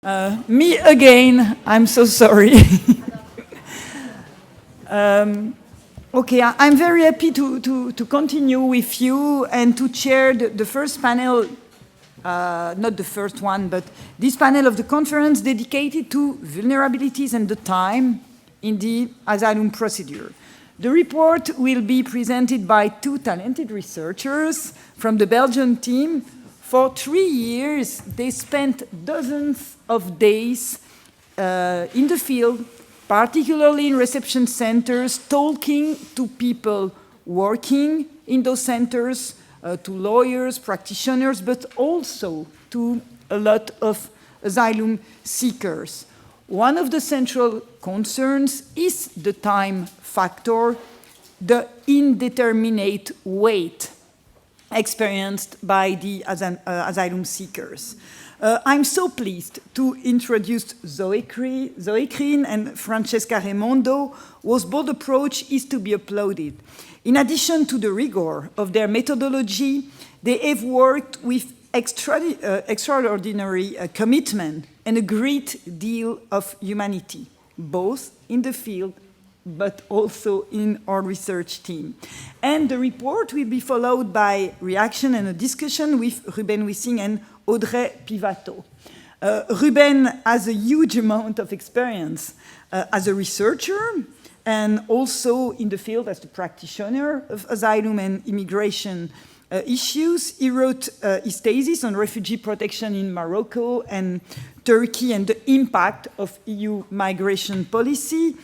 Me again, I'm so sorry. Okay, I'm very happy to continue with you and to chair the first panel, not the first one, but this panel of the conference dedicated to vulnerabilities and the time in the asylum procedure. The report will be presented by two talented researchers from the Belgian team. For 3 years, they spent dozens of days in the field, particularly in reception centers, talking to people working in those centers, to lawyers, practitioners, but also to a lot of asylum seekers. One of the central concerns is the time factor, the indeterminate wait experienced by the asylum seekers. I'm so pleased to introduce Zoe Crine and Francesca Raimondo, whose bold approach is to be applauded. In addition to the rigor of their methodology, they have worked with extraordinary commitment and a great deal of humanity, both in the field but also in our research team. And the report will be followed by reaction and a discussion with Ruben Wissing and Audrey Pivato. Ruben has a huge amount of experience as a researcher and also in the field as the practitioner of asylum and immigration issues. He wrote his thesis on refugee protection in Morocco and Turkey and the impact of EU migration policy.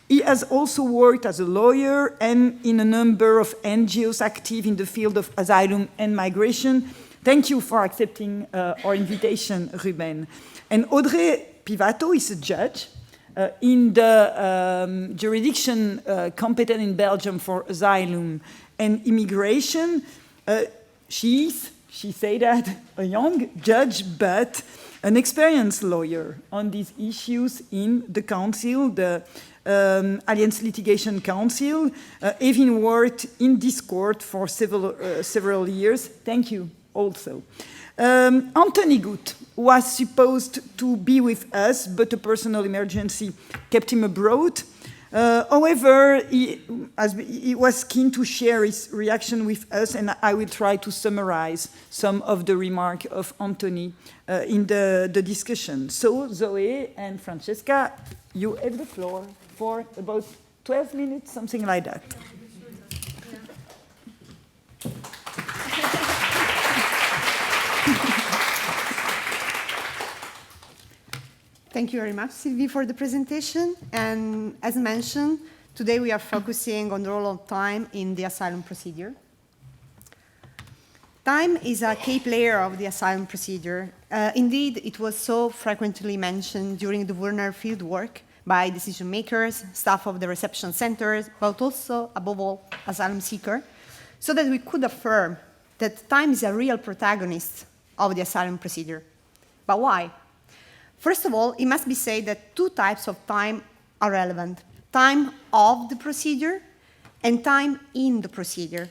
He has also worked as a lawyer and in a number of NGOs active in the field of asylum and migration. Thank you for accepting our invitation, Ruben. And Audrey Pivato is a judge in the jurisdiction competent in Belgium for asylum and immigration. She said that, a young judge, but an experienced lawyer on these issues in the council, the Alliance Litigation Council, having worked in this court for several years. Thank you also. Anthony Gut was supposed to be with us, but a personal emergency kept him abroad. However, he was keen to share his reaction with us, and I will try to summarize some of the remarks of Anthony in the discussion. So, Zoe and Francesca, you have the floor for about 12 minutes, something like that. Thank you very much, Sylvie, for the presentation. And as mentioned, today we are focusing on the role of time in the asylum procedure. Time is a key player of the asylum procedure. Indeed, it was so frequently mentioned during the VULNER fieldwork by decision makers, staff of the reception centers, but also, above all, asylum seekers, so that we could affirm that time is a real protagonist of the asylum procedure. But why? First of all, it must be said that two types of time are relevant: time of the procedure and time in the procedure.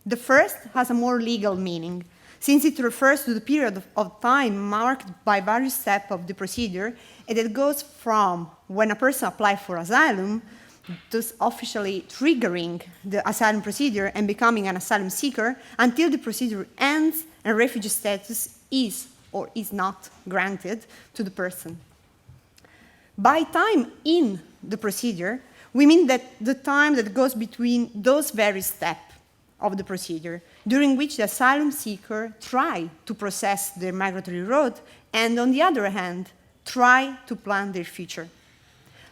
The first has a more legal meaning, since it refers to the period of time marked by various steps of the procedure, and it goes from when a person applies for asylum, thus officially triggering the asylum procedure and becoming an asylum seeker, until the procedure ends and refugee status is or is not granted to the person. By time in the procedure, we mean that the time that goes between those various steps of the procedure, during which the asylum seeker try to process their migratory road, and on the other hand, try to plan their future.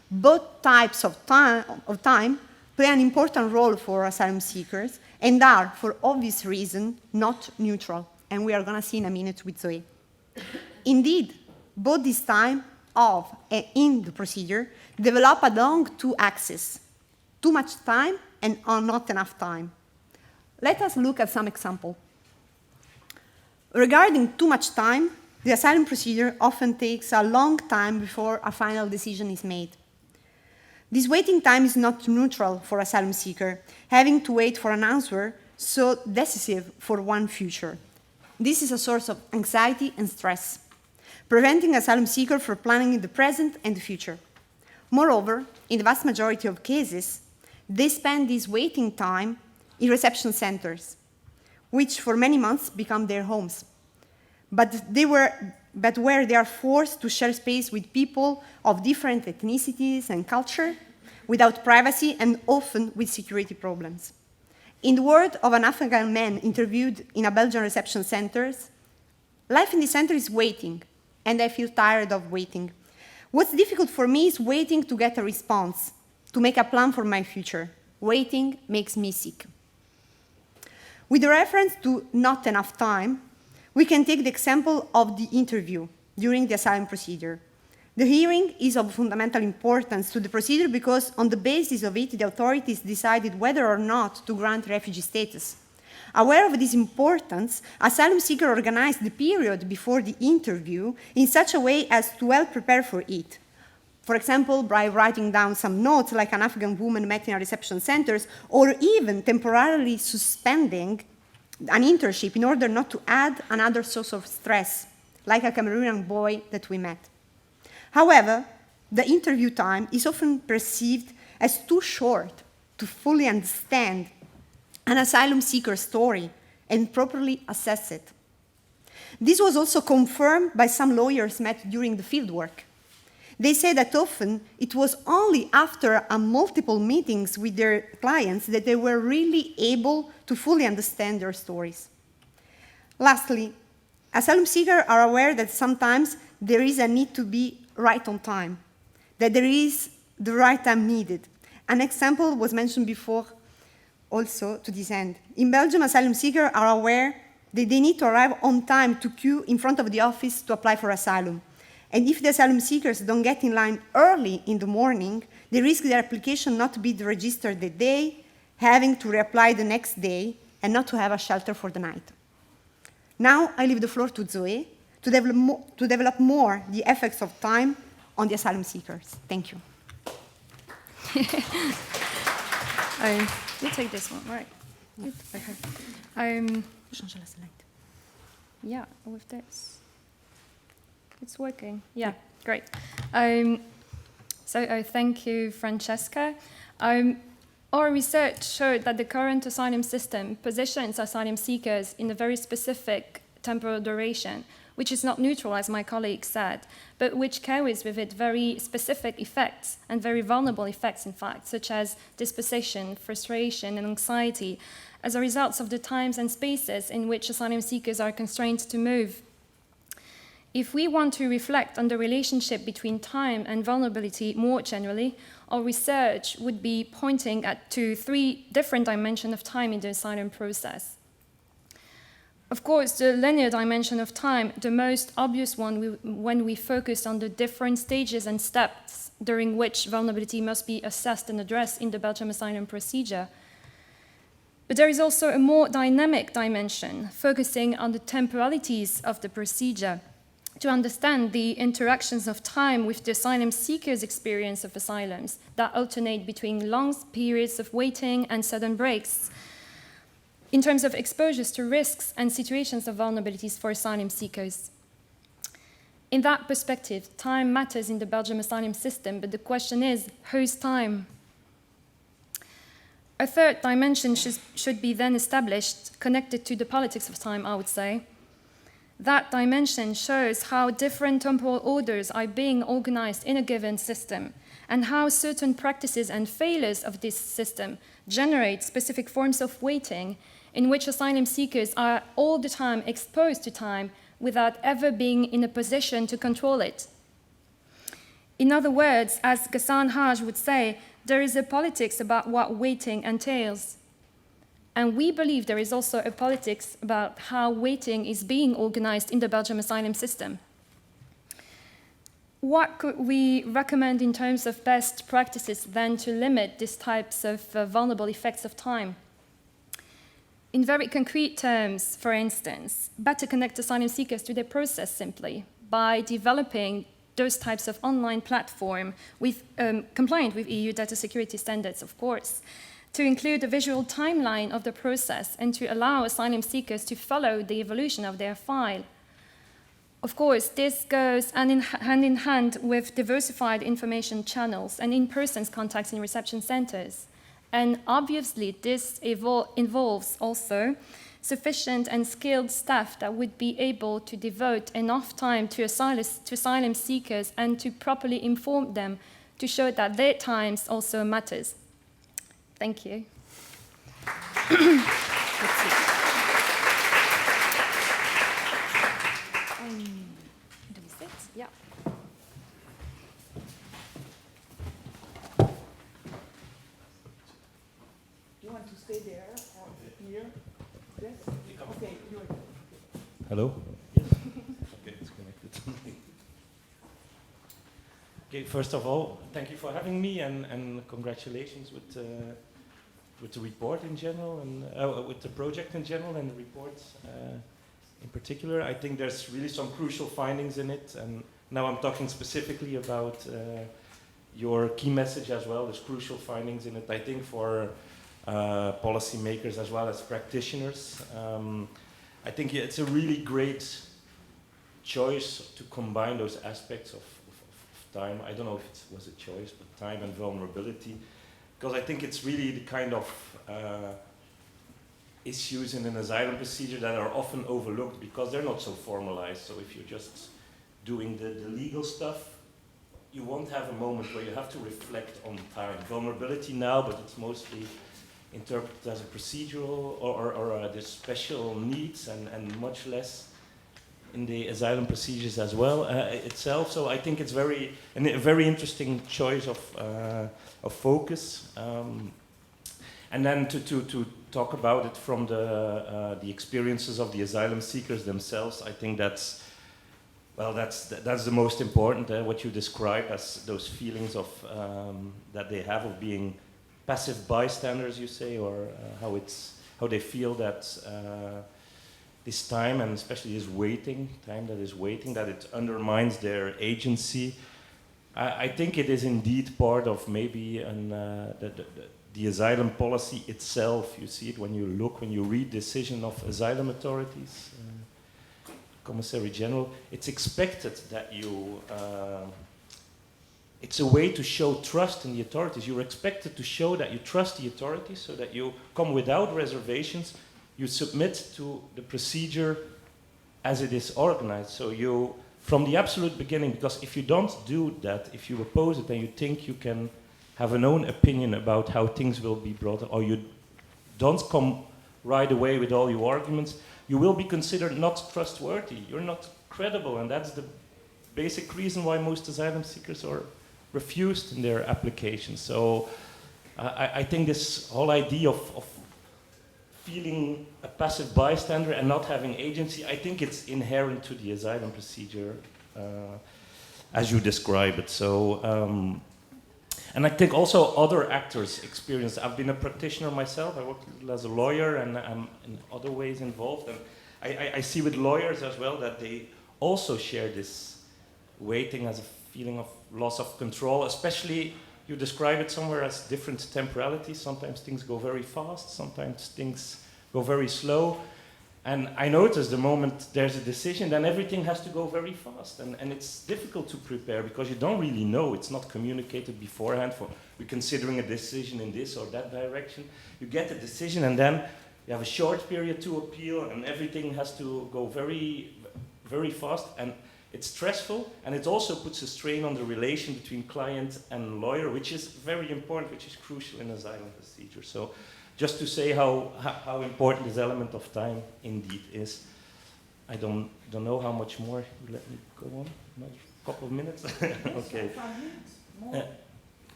Both types of time play an important role for asylum seekers and are, for obvious reasons, not neutral, and we are going to see in a minute with Zoe. Indeed, both this time of and in the procedure develop along two axes: too much time and not enough time. Let us look at some examples. Regarding too much time, the asylum procedure often takes a long time before a final decision is made. This waiting time is not neutral for asylum seeker, having to wait for an answer so decisive for one's future. This is a source of anxiety and stress. preventing asylum seekers from planning in the present and the future. Moreover, in the vast majority of cases, they spend this waiting time in reception centers, which for many months become their homes. But where they are forced to share space with people of different ethnicities and culture, without privacy and often with security problems. In the words of an Afghan man interviewed in a Belgian reception center, life in the center is waiting, and I feel tired of waiting. What's difficult for me is waiting to get a response, to make a plan for my future. Waiting makes me sick. With reference to not enough time, we can take the example of the interview during the asylum procedure. The hearing is of fundamental importance to the procedure because on the basis of it, the authorities decided whether or not to grant refugee status. Aware of this importance, asylum seekers organized the period before the interview in such a way as to well prepare for it. For example, by writing down some notes like an Afghan woman met in a reception center, or even temporarily suspending an internship in order not to add another source of stress, like a Cameroonian boy that we met. However, the interview time is often perceived as too short to fully understand an asylum seeker's story and properly assess it. This was also confirmed by some lawyers met during the fieldwork. They say that often it was only after multiple meetings with their clients that they were really able to fully understand their stories. Lastly, asylum seekers are aware that sometimes there is a need to be right on time, that there is the right time needed. An example was mentioned before also to this end. In Belgium, asylum seekers are aware that they need to arrive on time to queue in front of the office to apply for asylum. And if the asylum seekers don't get in line early in the morning, they risk their application not to be registered that day, having to reapply the next day, and not to have a shelter for the night. Now I leave the floor to Zoe to develop more the effects of time on the asylum seekers. Thank you. You take this one, right? Yeah. Okay. Yeah, with this. It's working. Yeah, great. So thank you, Francesca. Our research showed that the current asylum system positions asylum seekers in a very specific temporal duration, which is not neutral, as my colleague said, but which carries with it very specific effects and very vulnerable effects, in fact, such as dispossession, frustration, and anxiety, as a result of the times and spaces in which asylum seekers are constrained to move. If we want to reflect on the relationship between time and vulnerability more generally, our research would be pointing to three different dimensions of time in the asylum process. Of course, the linear dimension of time, the most obvious one when we focus on the different stages and steps during which vulnerability must be assessed and addressed in the Belgian asylum procedure. But there is also a more dynamic dimension, focusing on the temporalities of the procedure, to understand the interactions of time with the asylum seekers' experience of asylums that alternate between long periods of waiting and sudden breaks, in terms of exposures to risks and situations of vulnerabilities for asylum seekers. In that perspective, time matters in the Belgian asylum system, but the question is, whose time? A third dimension should be then established, connected to the politics of time, I would say. That dimension shows how different temporal orders are being organized in a given system, and how certain practices and failures of this system generate specific forms of waiting in which asylum seekers are all the time exposed to time without ever being in a position to control it. In other words, as Ghassan Haj would say, there is a politics about what waiting entails. And we believe there is also a politics about how waiting is being organized in the Belgian asylum system. What could we recommend in terms of best practices then to limit these types of vulnerable effects of time? In very concrete terms, for instance, better connect asylum seekers to their process simply by developing those types of online platform with, compliant with EU data security standards, of course, to include a visual timeline of the process and to allow asylum seekers to follow the evolution of their file. Of course, this goes hand in hand with diversified information channels and in-person contacts in reception centers. And obviously, this involves also sufficient and skilled staff that would be able to devote enough time to asylum seekers and to properly inform them to show that their times also matters. Thank you. Do we sit? Yeah. You want to stay there or here? Yes? Okay, you're Hello? Okay, it's connected. Okay, first of all, thank you for having me and congratulations with the report in general and with the project in general and the reports in particular. I think there's really some crucial findings in it, and now I'm talking specifically about your key message as well. There's crucial findings in it, I think, for policymakers as well as practitioners. I think it's a really great choice to combine those aspects of time. I don't know if it was a choice, but time and vulnerability, because I think it's really the kind of issues in an asylum procedure that are often overlooked because they're not so formalized. So if you're just doing the legal stuff, you won't have a moment where you have to reflect on time. Vulnerability now, but it's mostly interpreted as a procedural or the special needs and much less in the asylum procedures as well itself. So I think it's a very interesting choice of focus. And then to talk about it from the experiences of the asylum seekers themselves, I think that's the most important. What you describe as those feelings of that they have of being passive bystanders, you say, or how they feel that this time, and especially this time that is waiting, that it undermines their agency. I think it is indeed part of maybe the asylum policy itself. You see it when you read decision of asylum authorities, Commissary General. It's expected that you. It's a way to show trust in the authorities. You're expected to show that you trust the authorities, so that you come without reservations. You submit to the procedure as it is organized. So you, from the absolute beginning, because if you don't do that, if you oppose it and you think you can have an own opinion about how things will be brought, or you don't come right away with all your arguments, you will be considered not trustworthy. You're not credible, and that's the basic reason why most asylum seekers are refused in their applications. So I think this whole idea of feeling a passive bystander and not having agency, I think it's inherent to the asylum procedure as you describe it. So, and I think also other actors experience. I've been a practitioner myself. I worked as a lawyer, and I'm in other ways involved. And I see with lawyers as well that they also share this waiting as a feeling of loss of control, especially you describe it somewhere as different temporalities. Sometimes things go very fast, sometimes things go very slow. And I notice the moment there's a decision, then everything has to go very fast. And it's difficult to prepare because you don't really know. It's not communicated beforehand. We're considering a decision in this or that direction. You get a decision and then you have a short period to appeal, and everything has to go very, very fast. And it's stressful, and it also puts a strain on the relation between client and lawyer, which is very important, which is crucial in asylum procedure. So just to say how important this element of time indeed is. I don't know how much more you let me go on. Another couple of minutes? Okay.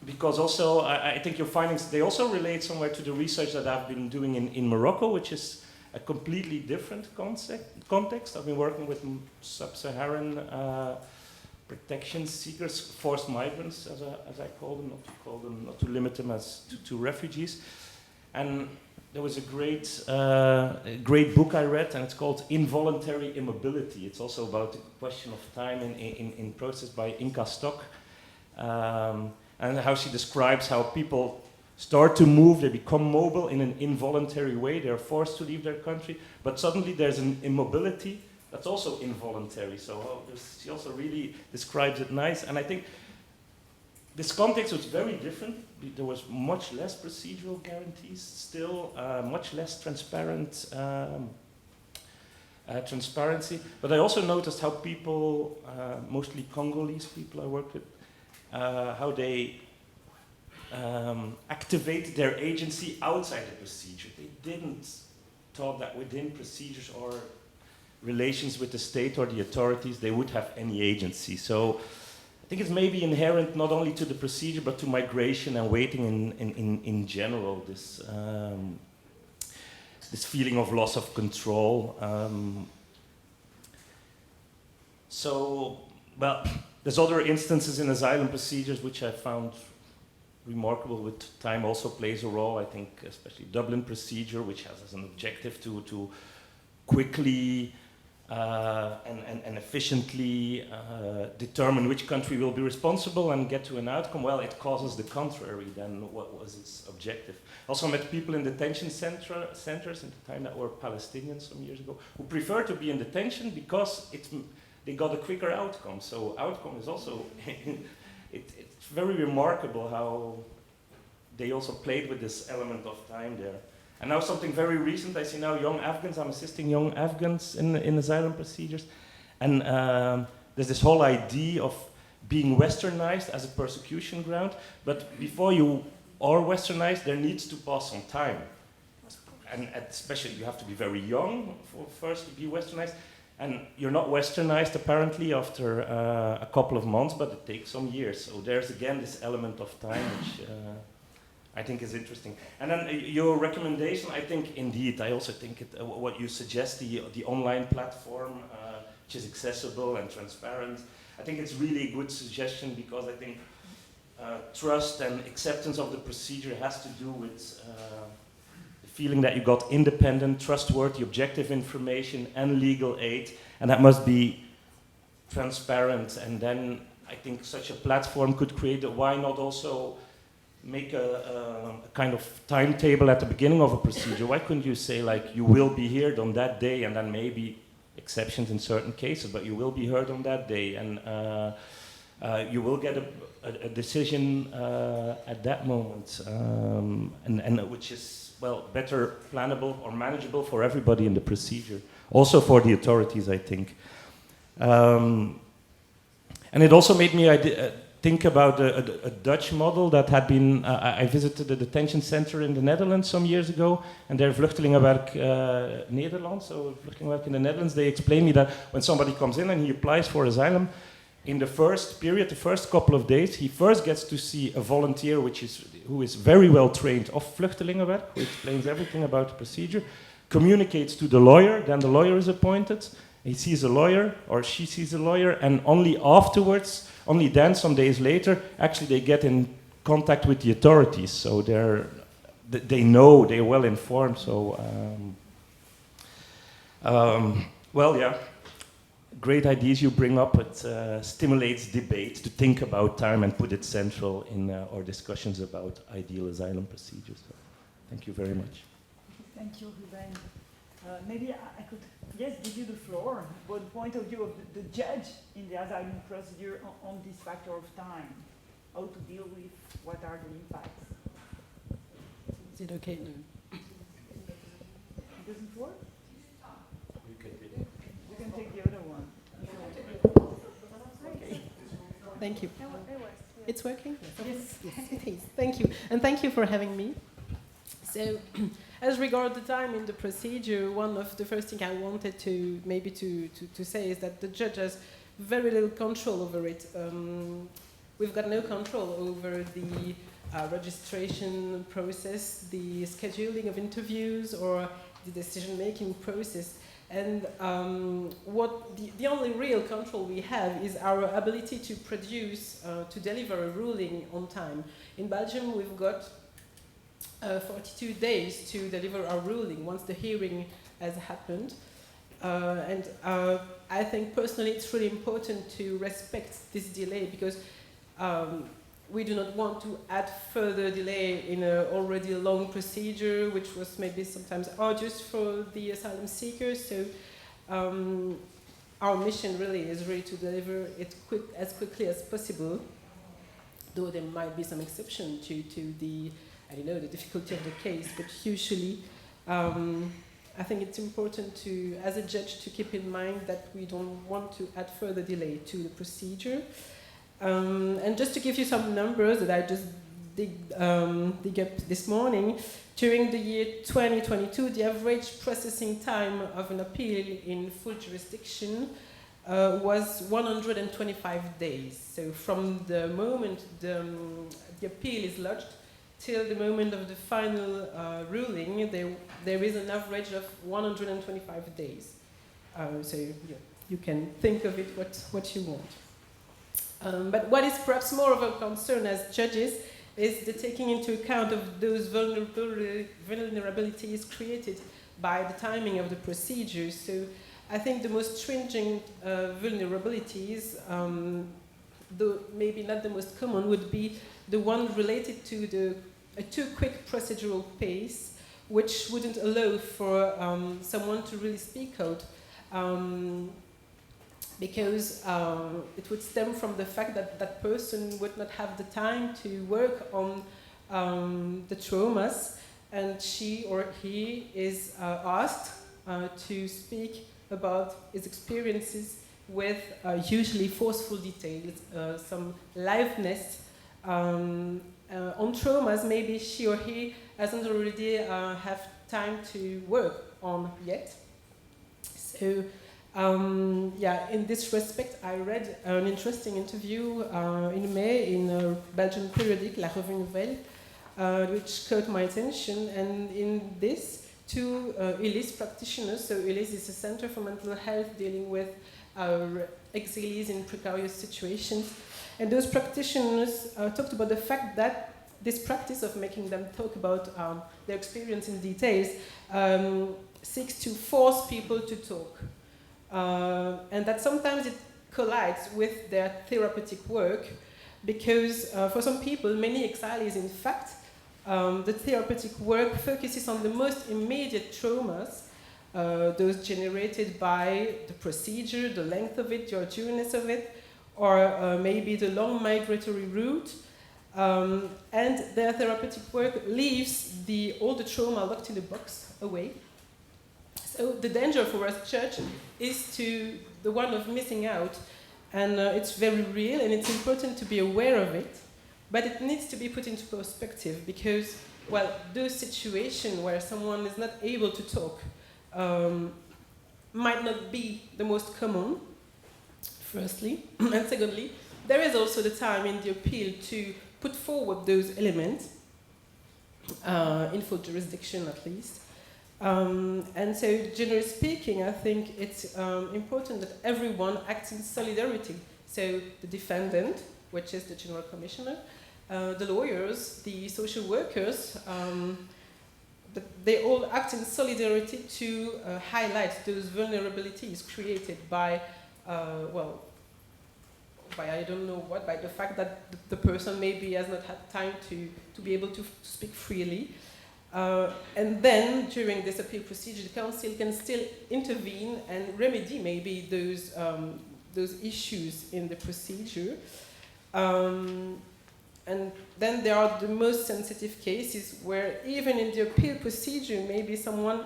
Because also, I think your findings, they also relate somewhere to the research that I've been doing in Morocco, which is a completely different context. I've been working with sub-Saharan protection seekers, forced migrants, as I call them, not to limit them as to refugees. And there was a great book I read, and it's called Involuntary Immobility. It's also about the question of time in process by Inka Stock, and how she describes how people start to move, they become mobile in an involuntary way, they're forced to leave their country, but suddenly there's an immobility that's also involuntary. So she also really describes it nice. And I think this context was very different. There was much less procedural guarantees still, much less transparency. But I also noticed how people, mostly Congolese people I worked with, how they activate their agency outside the procedure. They didn't thought that within procedures or relations with the state or the authorities they would have any agency. So I think it's maybe inherent not only to the procedure but to migration and waiting in general, this this feeling of loss of control. So, well, there's other instances in asylum procedures which I found remarkable, with time also plays a role. I think especially Dublin procedure, which has as an objective to quickly and efficiently determine which country will be responsible and get to an outcome. Well, it causes the contrary than what was its objective. Also met people in detention centers at the time that were Palestinians some years ago, who prefer to be in detention because they got a quicker outcome. So outcome is also, it's very remarkable how they also played with this element of time there. And now something very recent, I see now young Afghans, I'm assisting young Afghans in asylum procedures. And there's this whole idea of being westernized as a persecution ground, but before you are westernized, there needs to pass some time. And especially you have to be very young for first to be westernized. And you're not westernized apparently after a couple of months, but it takes some years. So there's again this element of time which I think is interesting. And then your recommendation, I think indeed, I also think what you suggest, the online platform, which is accessible and transparent, I think it's really a good suggestion, because I think trust and acceptance of the procedure has to do with the feeling that you got independent, trustworthy, objective information and legal aid, and that must be transparent. And then I think such a platform could create why not also make a kind of timetable at the beginning of a procedure. Why couldn't you say, like, you will be heard on that day, and then maybe exceptions in certain cases, but you will be heard on that day, and you will get a decision at that moment, and which is, well, better plannable or manageable for everybody in the procedure, also for the authorities, I think. And it also made me think about a Dutch model that had been, I visited a detention center in the Netherlands some years ago, and their Vluchtelingenwerk Nederland, so Vluchtelingenwerk in the Netherlands, they explained me that when somebody comes in and he applies for asylum, in the first period, the first couple of days, he first gets to see a volunteer who is very well trained of Vluchtelingenwerk, who explains everything about the procedure, communicates to the lawyer, then the lawyer is appointed, he sees a lawyer, or she sees a lawyer, and only afterwards, only then, some days later, actually they get in contact with the authorities. So they know, they're well informed. So, well, yeah, great ideas you bring up. It stimulates debate to think about time and put it central in our discussions about ideal asylum procedures. So, thank you very much. Thank you, Ruben. Maybe I could, yes, give you the floor. What point of view of the judge in the asylum procedure on this factor of time? How to deal with, what are the impacts? Is it okay? No. It doesn't work? You can do it. You can take the other one. Okay. Thank you. It's working? Yes. Yes, it is. Thank you. And thank you for having me. So, as regards the time in the procedure, one of the first things I wanted to say is that the judge has very little control over it. We've got no control over the registration process, the scheduling of interviews, or the decision-making process. And the only real control we have is our ability to produce, to deliver a ruling on time. In Belgium, we've got 42 days to deliver our ruling once the hearing has happened. And I think personally it's really important to respect this delay, because we do not want to add further delay in an already long procedure, which was maybe sometimes arduous for the asylum seekers. So our mission really is really to deliver it as quickly as possible, though there might be some exception to the, I don't know, the difficulty of the case, but usually I think it's important to, as a judge, to keep in mind that we don't want to add further delay to the procedure. And just to give you some numbers that I just dig up this morning, during the year 2022, the average processing time of an appeal in full jurisdiction was 125 days. So from the moment the appeal is lodged till the moment of the final ruling, there is an average of 125 days. So you can think of it what you want. But what is perhaps more of a concern as judges is the taking into account of those vulnerabilities created by the timing of the procedure. So I think the most stringent vulnerabilities, though maybe not the most common, would be the one related to a too quick procedural pace, which wouldn't allow for someone to really speak out. Because it would stem from the fact that that person would not have the time to work on the traumas, and she or he is asked to speak about his experiences with usually forceful details, some liveness on traumas maybe she or he hasn't already have time to work on yet. So in this respect, I read an interesting interview in May in a Belgian periodic, La Revue Nouvelle, which caught my attention. And in this, two ULIS practitioners, so ULIS is a center for mental health dealing with exiles in precarious situations. And those practitioners talked about the fact that this practice of making them talk about their experience in details seeks to force people to talk. And that sometimes it collides with their therapeutic work, because for some people, many exiles, in fact, the therapeutic work focuses on the most immediate traumas, those generated by the procedure, the length of it, the arduousness of it, or maybe the long migratory route. And their therapeutic work leaves all the trauma locked in a box away. So the danger for us church is the one of missing out, and it's very real, and it's important to be aware of it, but it needs to be put into perspective, because, well, those situations where someone is not able to talk might not be the most common, firstly, and secondly, there is also the time in the appeal to put forward those elements, in full jurisdiction at least. And so, generally speaking, I think it's important that everyone acts in solidarity. So, the defendant, which is the General Commissioner, the lawyers, the social workers, that they all act in solidarity to highlight those vulnerabilities created by, by I don't know what, by the fact that the person maybe has not had time to be able to speak freely. And then, during this appeal procedure, the council can still intervene and remedy maybe those issues in the procedure. And then there are the most sensitive cases where even in the appeal procedure, maybe someone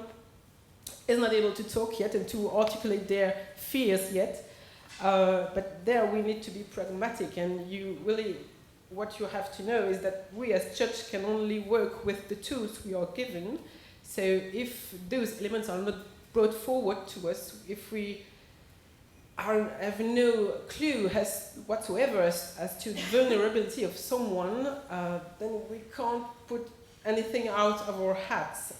is not able to talk yet and to articulate their fears yet. But there we need to be pragmatic, and what you have to know is that we as church can only work with the tools we are given. So if those elements are not brought forward to us, if we have no clue whatsoever as to the vulnerability of someone, then we can't put anything out of our hats.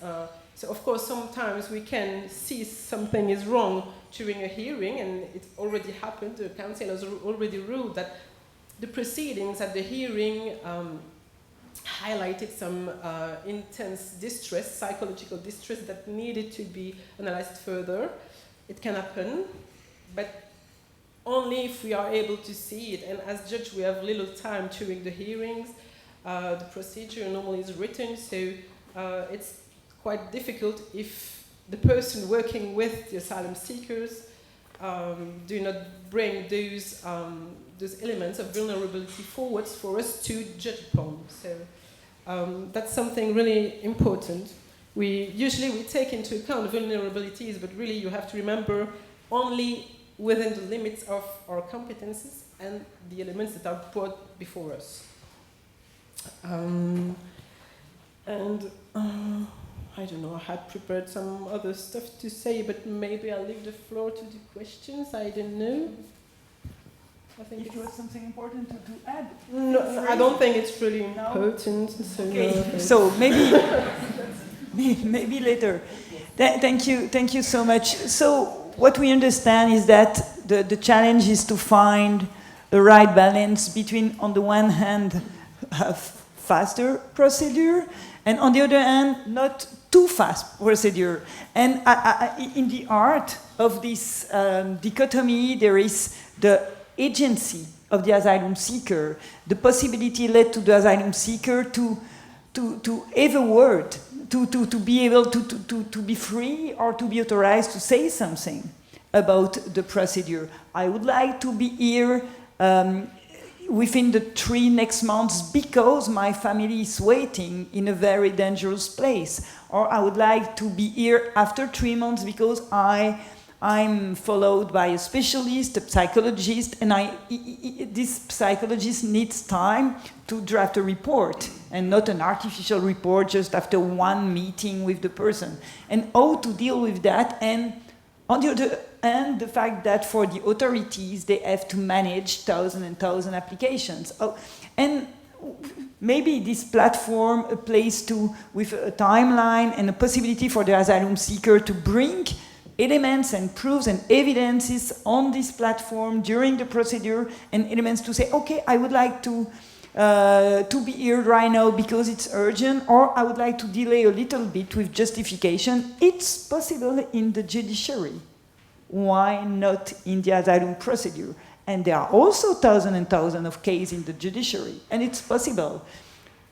So of course sometimes we can see something is wrong during a hearing, and it already happened. The council has already ruled that the proceedings at the hearing highlighted some intense distress, psychological distress that needed to be analyzed further. It can happen, but only if we are able to see it. And as judge, we have little time during the hearings. The procedure normally is written, so it's quite difficult if the person working with the asylum seekers do not bring those elements of vulnerability forwards for us to judge upon. So that's something really important. We take into account vulnerabilities, but really you have to remember only within the limits of our competences and the elements that are brought before us. I don't know, I had prepared some other stuff to say, but maybe I'll leave the floor to the questions. I don't know. I think if you have something important to add? No, I don't think it's really important. So okay, no, so maybe later. Thank you so much. So what we understand is that the challenge is to find the right balance between, on the one hand, a faster procedure, and on the other hand, not too fast procedure. And in the art of this dichotomy, there is the agency of the asylum seeker, the possibility led to the asylum seeker to have a word, to be able to be free or to be authorized to say something about the procedure. I would like to be here within the 3 next months because my family is waiting in a very dangerous place. Or I would like to be here after 3 months because I'm followed by a specialist, a psychologist, and this psychologist needs time to draft a report and not an artificial report just after one meeting with the person. And how to deal with that, and on the other hand, the fact that for the authorities, they have to manage thousands and thousands of applications. And maybe this platform, a place with a timeline and a possibility for the asylum seeker to bring elements and proofs and evidences on this platform during the procedure, and elements to say, okay, I would like to be here right now because it's urgent, or I would like to delay a little bit with justification. It's possible in the judiciary. Why not in the asylum procedure? And there are also thousands and thousands of cases in the judiciary, and it's possible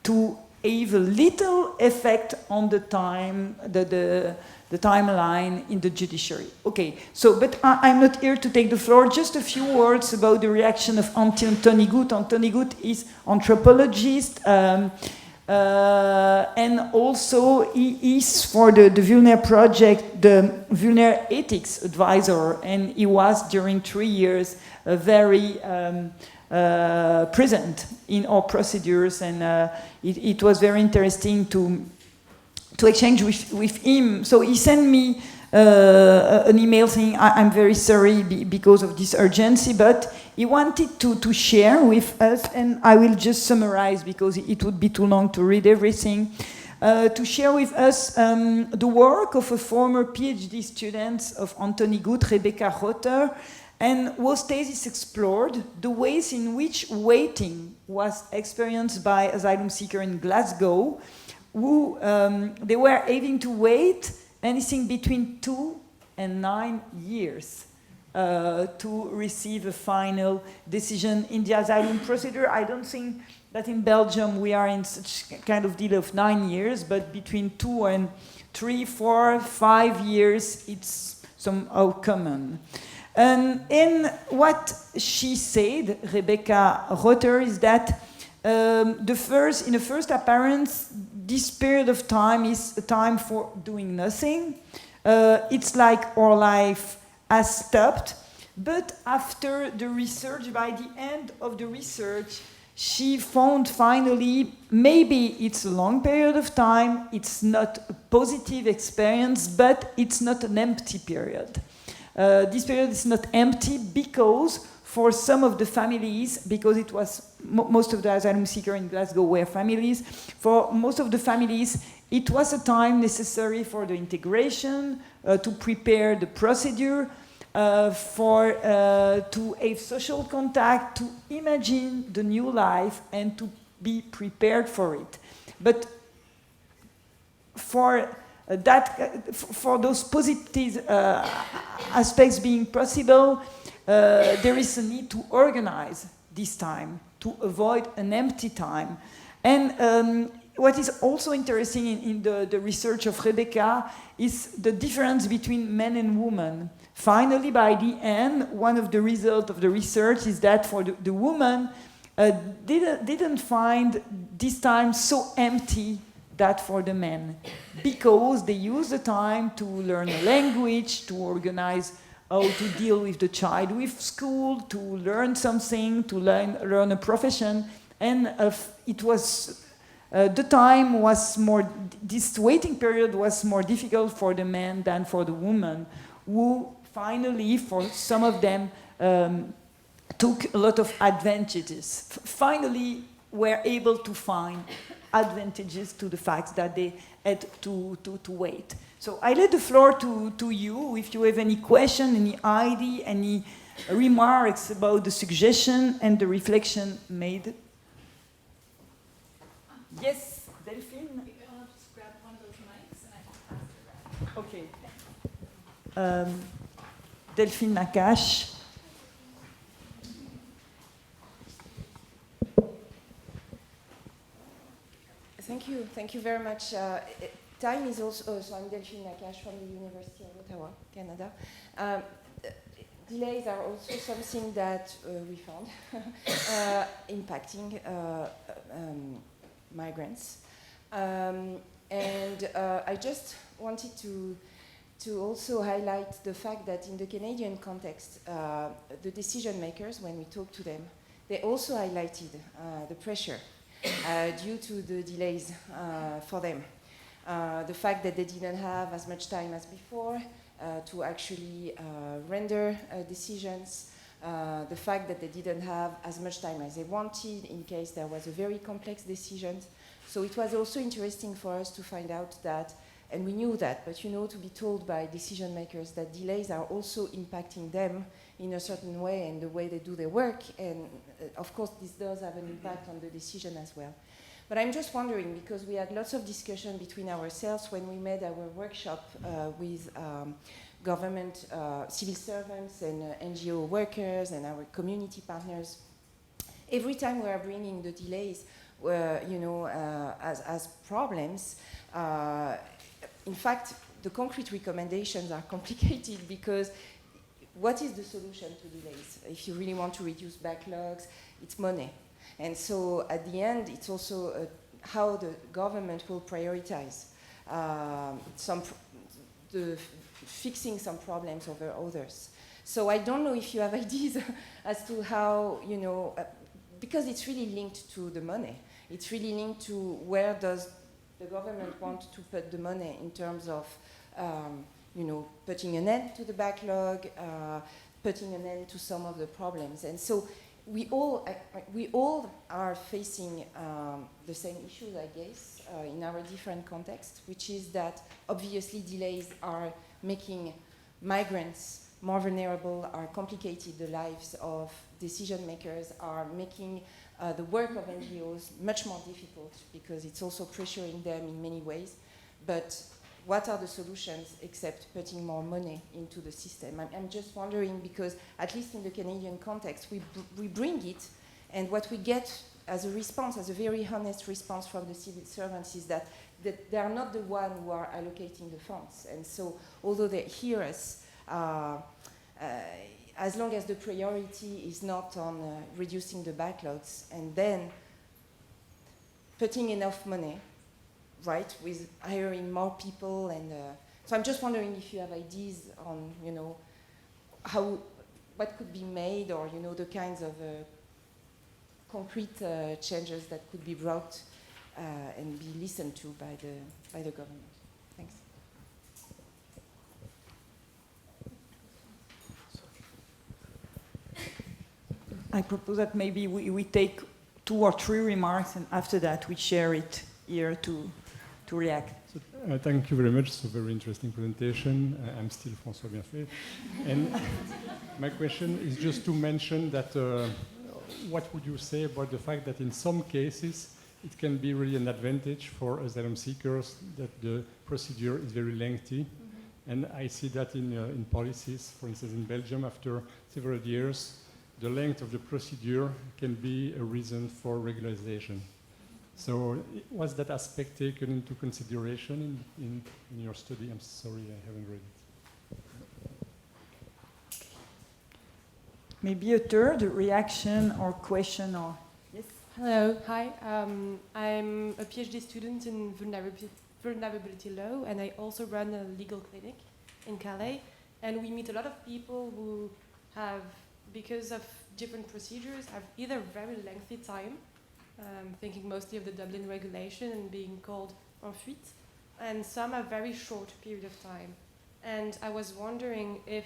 to have a little effect on the time, the timeline in the judiciary. Okay, so, but I'm not here to take the floor. Just a few words about the reaction of Anthony Gut. Anthony Gut is anthropologist, and also he is for the VULNER project, the VULNER ethics advisor, and he was during 3 years very present in our procedures, and it was very interesting to exchange with him. So he sent me an email saying, I'm very sorry because of this urgency, but he wanted to share with us, and I will just summarize because it would be too long to read everything, to share with us the work of a former PhD student of Anthony Gut, Rebecca Rotter, and whose thesis explored the ways in which waiting was experienced by asylum seekers in Glasgow, who they were having to wait anything between 2 and 9 years to receive a final decision in the asylum procedure. I don't think that in Belgium we are in such kind of deal of 9 years, but between 2 and 3, 4, 5 years, it's somehow common. And what she said, Rebecca Rotter, is that in the first appearance, this period of time is a time for doing nothing. It's like our life has stopped. But after the research, by the end of the research, she found finally maybe it's a long period of time, it's not a positive experience, but it's not an empty period. This period is not empty because for some of the families, because it was most of the asylum seekers in Glasgow were families, for most of the families, it was a time necessary for the integration, to prepare the procedure, to have social contact, to imagine the new life, and to be prepared for it. But for those positive aspects being possible, there is a need to organize this time, to avoid an empty time. And what is also interesting in the research of Rebecca is the difference between men and women. Finally, by the end, one of the results of the research is that for the woman didn't find this time so empty that for the men, because they use the time to learn a language, to organize how to deal with the child with school, to learn something, to learn a profession, and it was the time was more, this waiting period was more difficult for the men than for the women, who finally, for some of them, took a lot of advantages. Finally, were able to find advantages to the fact that they had to wait. So I let the floor to you, if you have any question, any idea, any remarks about the suggestion and the reflection made. Yes, Delphine? I'll just grab one of those mics and I can pass it Okay. around. Delphine Nakache. Thank you very much. Time is also, so I'm Delphine Nakache from the University of Ottawa, Canada. Delays are also something that we found impacting migrants. And I just wanted to also highlight the fact that in the Canadian context, the decision makers, when we talk to them, they also highlighted the pressure due to the delays for them. The fact that they didn't have as much time as before to actually render decisions, the fact that they didn't have as much time as they wanted in case there was a very complex decision. So it was also interesting for us to find out that, and we knew that, but to be told by decision makers that delays are also impacting them in a certain way and the way they do their work, and of course this does have an impact on the decision as well. But I'm just wondering, because we had lots of discussion between ourselves when we made our workshop with government, civil servants and NGO workers and our community partners. Every time we are bringing the delays, as problems, in fact, the concrete recommendations are complicated because what is the solution to delays? If you really want to reduce backlogs, it's money. And so at the end, it's also how the government will prioritize fixing some problems over others. So I don't know if you have ideas as to how, because it's really linked to the money. It's really linked to where does the government want to put the money in terms of, putting an end to the backlog, putting an end to some of the problems. And so we all are facing the same issues, I guess, in our different contexts, which is that obviously delays are making migrants more vulnerable, are complicating the lives of decision makers, are making the work of NGOs much more difficult because it's also pressuring them in many ways. But what are the solutions except putting more money into the system? I'm just wondering because, at least in the Canadian context, we bring it, and what we get as a response, as a very honest response from the civil servants is that they are not the ones who are allocating the funds. And so, although they hear us, as long as the priority is not on reducing the backlogs and then putting enough money, right, with hiring more people, and so I'm just wondering if you have ideas on, what could be made, or the kinds of concrete changes that could be brought and be listened to by the government. Thanks. I propose that maybe we take 2 or 3 remarks, and after that we share it here to react. So, thank you very much. It's a very interesting presentation. I'm still François Bienfait. And my question is just to mention that what would you say about the fact that in some cases it can be really an advantage for asylum seekers that the procedure is very lengthy. Mm-hmm. And I see that in policies, for instance in Belgium, after several years, the length of the procedure can be a reason for regularization. So was that aspect taken into consideration in your study? I'm sorry, I haven't read it. Maybe a third reaction or question or... Yes? Hello, hi. I'm a PhD student in vulnerability law, and I also run a legal clinic in Calais. And we meet a lot of people who have, because of different procedures, have either very lengthy time, thinking mostly of the Dublin regulation and being called en fuite, and some have very short period of time. And I was wondering if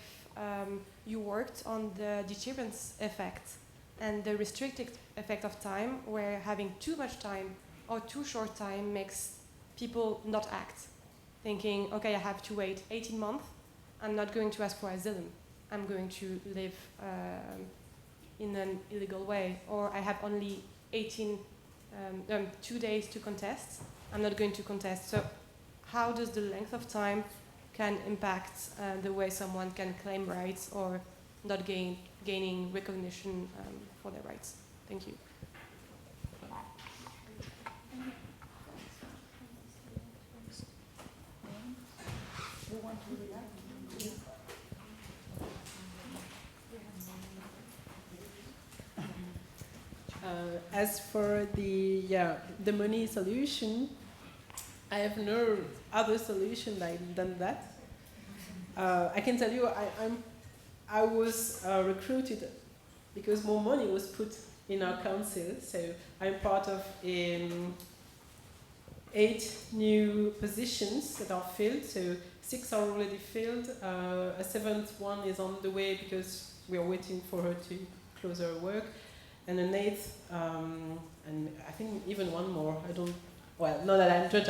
you worked on the deterrence effect and the restricted effect of time, where having too much time or too short time makes people not act, thinking, okay, I have to wait 18 months, I'm not going to ask for asylum, I'm going to live in an illegal way, or I have only 2 days to contest, I'm not going to contest. So how does the length of time can impact the way someone can claim rights or not gaining recognition for their rights? Thank you. As for the money solution, I have no other solution than that. I can tell you, I was recruited because more money was put in our council. So I'm part of 8 new positions that are filled. So 6 are already filled. A 7th one is on the way because we are waiting for her to close her work. And an 8th, and I think even one more. Well, not that I'm judge,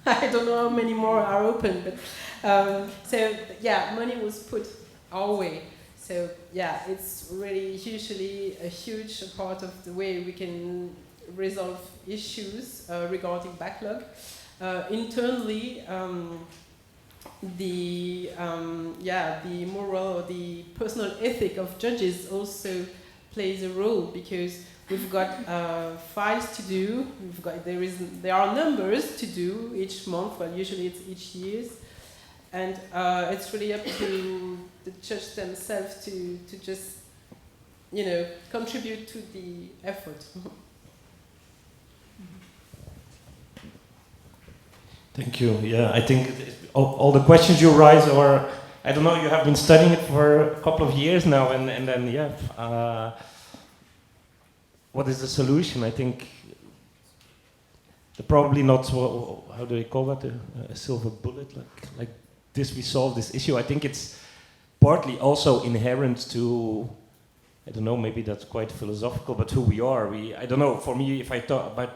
I don't know how many more are open, but so yeah, money was put our way. So yeah, it's really usually a huge part of the way we can resolve issues regarding backlog. Internally, the moral or the personal ethic of judges also plays a role, because we've got files to do. There are numbers to do each month. Well, usually it's each year, and it's really up to the judge themselves to just contribute to the effort. Thank you. Yeah, I think all the questions you raise are, I don't know, you have been studying it for a couple of years now, and then, yeah. What is the solution? I think probably not, how do they call that, a silver bullet, like this we solve this issue. I think it's partly also inherent to, I don't know, maybe that's quite philosophical, but who we are. I don't know, for me, if I talk about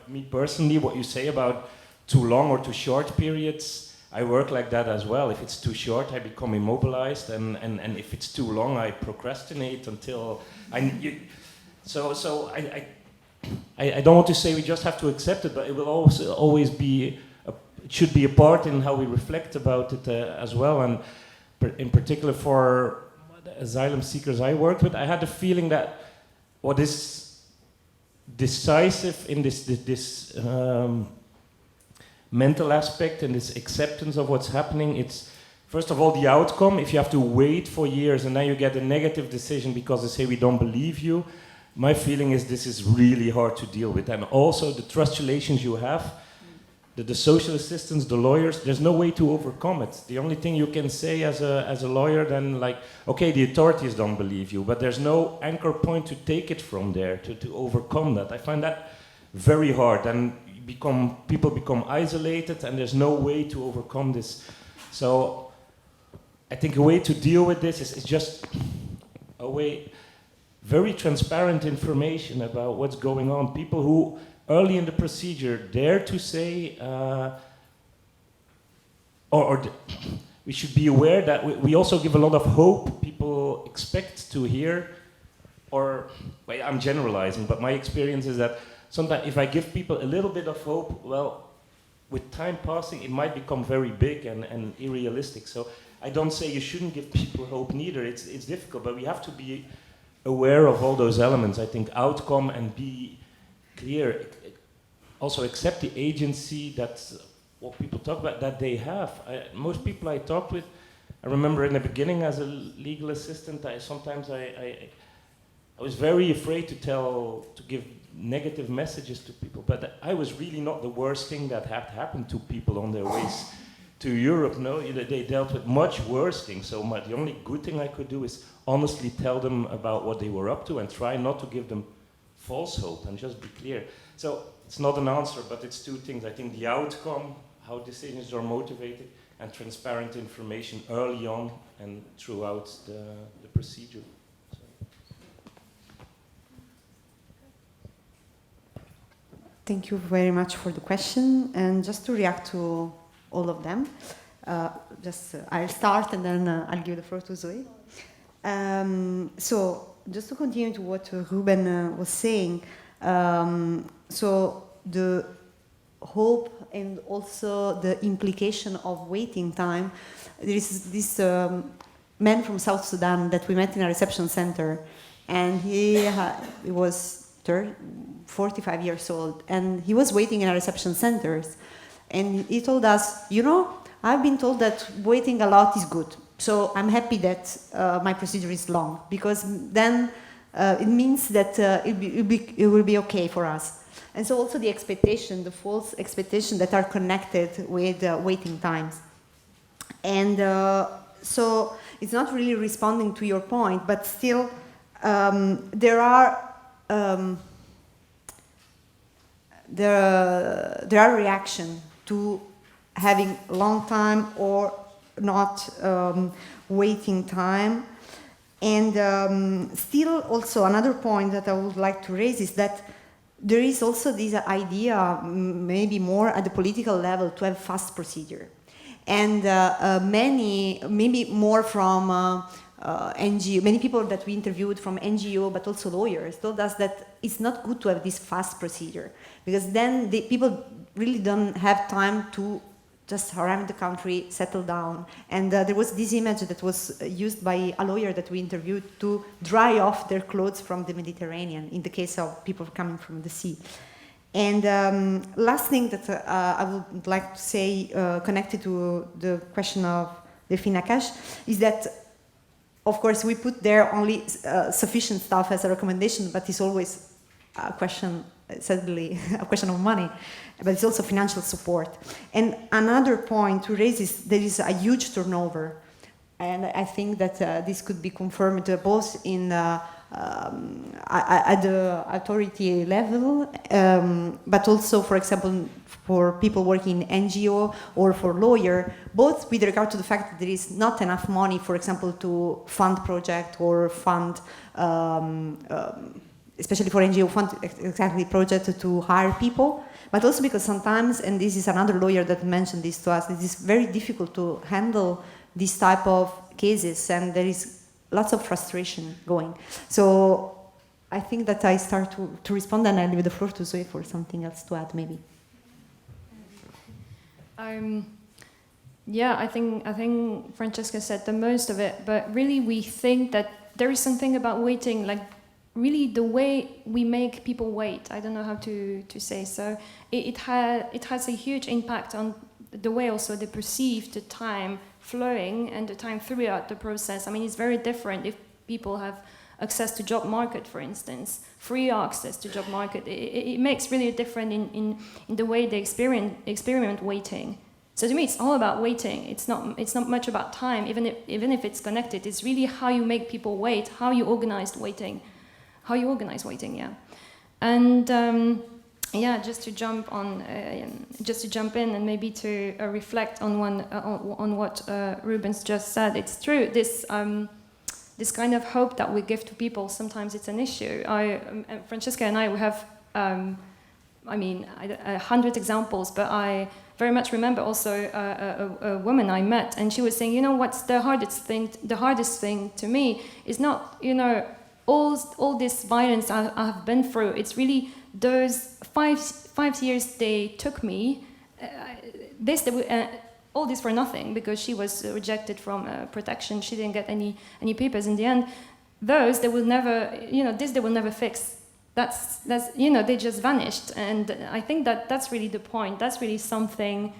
me personally, what you say about too long or too short periods, I work like that as well. If it's too short, I become immobilized, and if it's too long, I procrastinate until So I don't want to say we just have to accept it, but it will always be, it should be a part in how we reflect about it as well. And in particular for the asylum seekers I worked with, I had the feeling that what is decisive in this mental aspect and this acceptance of what's happening, it's first of all the outcome. If you have to wait for years and then you get a negative decision because they say we don't believe you, my feeling is this is really hard to deal with. And also the trust relations you have, the social assistants, the lawyers, there's no way to overcome it. The only thing you can say as a lawyer then, like, okay, the authorities don't believe you, but there's no anchor point to take it from there, to overcome that. I find that very hard, and people become isolated, and there's no way to overcome this. So I think a way to deal with this is just a way, very transparent information about what's going on. People who early in the procedure dare to say, we should be aware that we also give a lot of hope. People expect to hear, well, I'm generalizing, but my experience is that sometimes if I give people a little bit of hope, well, with time passing, it might become very big and unrealistic. So I don't say you shouldn't give people hope neither. It's difficult, but we have to be aware of all those elements. I think outcome and be clear. Also accept the agency that's what people talk about, that they have. Most people I talked with, I remember in the beginning as a legal assistant, I was very afraid to give negative messages to people, but I was really not the worst thing that had happened to people on their ways to Europe. No, they dealt with much worse things. So the only good thing I could do is honestly tell them about what they were up to and try not to give them false hope and just be clear. So it's not an answer, but it's two things. I think the outcome, how decisions are motivated, and transparent information early on and throughout the procedure. Thank you very much for the question. And just to react to all of them, I'll start and then I'll give the floor to Zoe. So just to continue to what Ruben was saying, so the hope and also the implication of waiting time. There is this man from South Sudan that we met in a reception center, and he was 45 years old, and he was waiting in our reception centers, and he told us, you know, I've been told that waiting a lot is good, so I'm happy that my procedure is long, because then it means that it will be okay for us. And so also the expectation, the false expectation that are connected with waiting times. And so it's not really responding to your point, but still there are reaction to having long time or not waiting time. And still also another point that I would like to raise is that there is also this idea, maybe more at the political level, to have fast procedure. And maybe more from NGO, many people that we interviewed from NGO, but also lawyers, told us that it's not good to have this fast procedure, because then people really don't have time to just arrive in the country, settle down. And there was this image that was used by a lawyer that we interviewed to dry off their clothes from the Mediterranean, in the case of people coming from the sea. And last thing that I would like to say, connected to the question of Delphine Akash, is that, of course, we put there only sufficient stuff as a recommendation, but it's always a question, sadly, a question of money, but it's also financial support. And another point to raise is there is a huge turnover, and I think that this could be confirmed both in at the authority level, but also, for example, for people working in NGO or for lawyer, both with regard to the fact that there is not enough money, for example, to fund project or fund, especially for NGO fund exactly project to hire people, but also because sometimes, and this is another lawyer that mentioned this to us, it is very difficult to handle this type of cases, and there is lots of frustration going. So I think that I start to respond, and I leave the floor to Zoe for something else to add, maybe. Yeah, I think Francesca said the most of it, but really we think that there is something about waiting, like really the way we make people wait. I don't know how to say so. It has a huge impact on the way also they perceive the time flowing and the time throughout the process. I mean, it's very different if people have access to job market, for instance, free access to job market. It makes really a difference in the way they experiment waiting. So to me, it's all about waiting. It's not much about time, even if it's connected. It's really how you make people wait, how you organize waiting, yeah. And yeah, just to jump in and maybe to reflect on on what Ruben's just said. It's true. This kind of hope that we give to people, sometimes it's an issue. Francesca and I, we have, 100 examples, but I very much remember also a woman I met, and she was saying, you know, what's the hardest thing to me is not, you know, all this violence I have been through. It's really those five years they took me, all this for nothing, because she was rejected from protection. She didn't get any papers in the end. Those they will never, you know, they will never fix. that's you know, they just vanished. And I think that that's really the point. That's really something.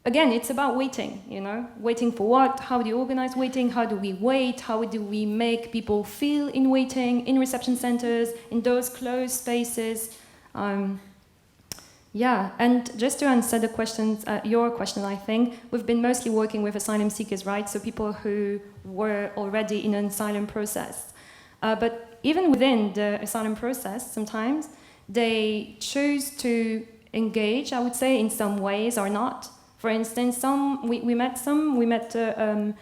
Again, it's about waiting, you know, waiting for what? How do you organize waiting? How do we wait? How do we make people feel in waiting, in reception centers, in those closed spaces? Yeah, and just to answer the questions, your question, I think, we've been mostly working with asylum seekers, right? So people who were already in an asylum process. But even within the asylum process, sometimes they choose to engage, I would say, in some ways or not. For instance, we met a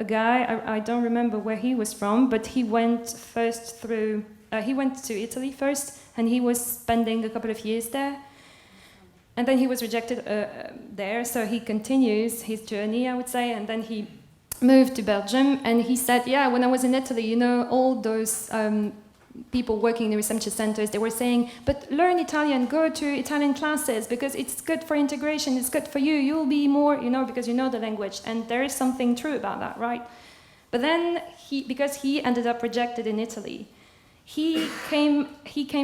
guy, I don't remember where he was from, but he went first through, he went to Italy first, and he was spending a couple of years there. And then he was rejected there, so he continues his journey, I would say, and then he moved to Belgium, and he said, yeah, when I was in Italy, you know, all those people working in the reception centers, they were saying, but learn Italian, go to Italian classes, because it's good for integration, it's good for you, you'll be more, you know, because you know the language, and there is something true about that, right? But then, because he ended up rejected in Italy, he came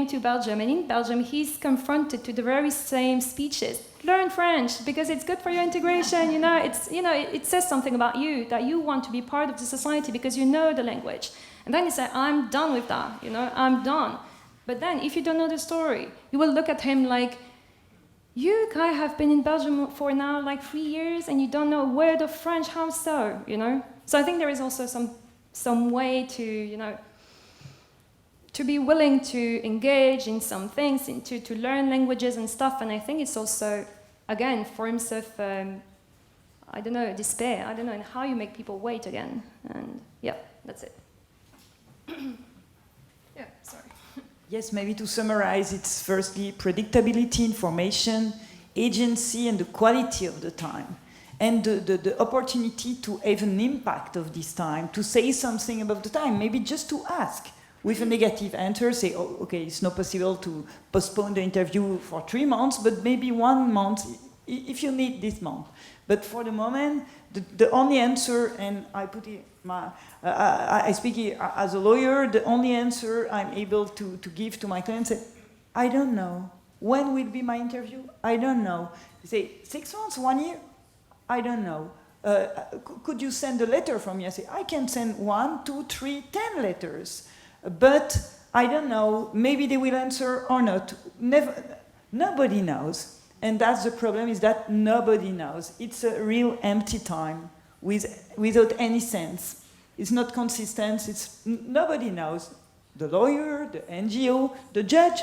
to Belgium, and in Belgium he's confronted to the very same speeches. Learn French because it's good for your integration. You know, it says something about you, that you want to be part of the society because you know the language. And then he said, "I'm done with that. You know, I'm done." But then, if you don't know the story, you will look at him like, "You guy have been in Belgium for now like 3 years, and you don't know a word of French. How so?" You know. So I think there is also some way to, you know, to be willing to engage in some things, to learn languages and stuff. And I think it's also, again, forms of, I don't know, despair. I don't know, and how you make people wait again. And yeah, that's it. Yeah, sorry. Yes, maybe to summarize, it's firstly predictability, information, agency, and the quality of the time. And the opportunity to have an impact of this time, to say something about the time, maybe just to ask. With a negative answer, say, oh, okay, it's not possible to postpone the interview for 3 months, but maybe 1 month, if you need this month. But for the moment, the only answer, and I put it, I speak as a lawyer, the only answer I'm able to give to my clients is, I don't know. When will be my interview? I don't know. They say, 6 months, 1 year? I don't know. Could you send a letter from me? I say, I can send 1, 2, 3, 10 letters. But I don't know, maybe they will answer or not. Nobody knows. And that's the problem, is that nobody knows. It's a real empty time without any sense. It's not consistent, nobody knows. The lawyer, the NGO, the judge,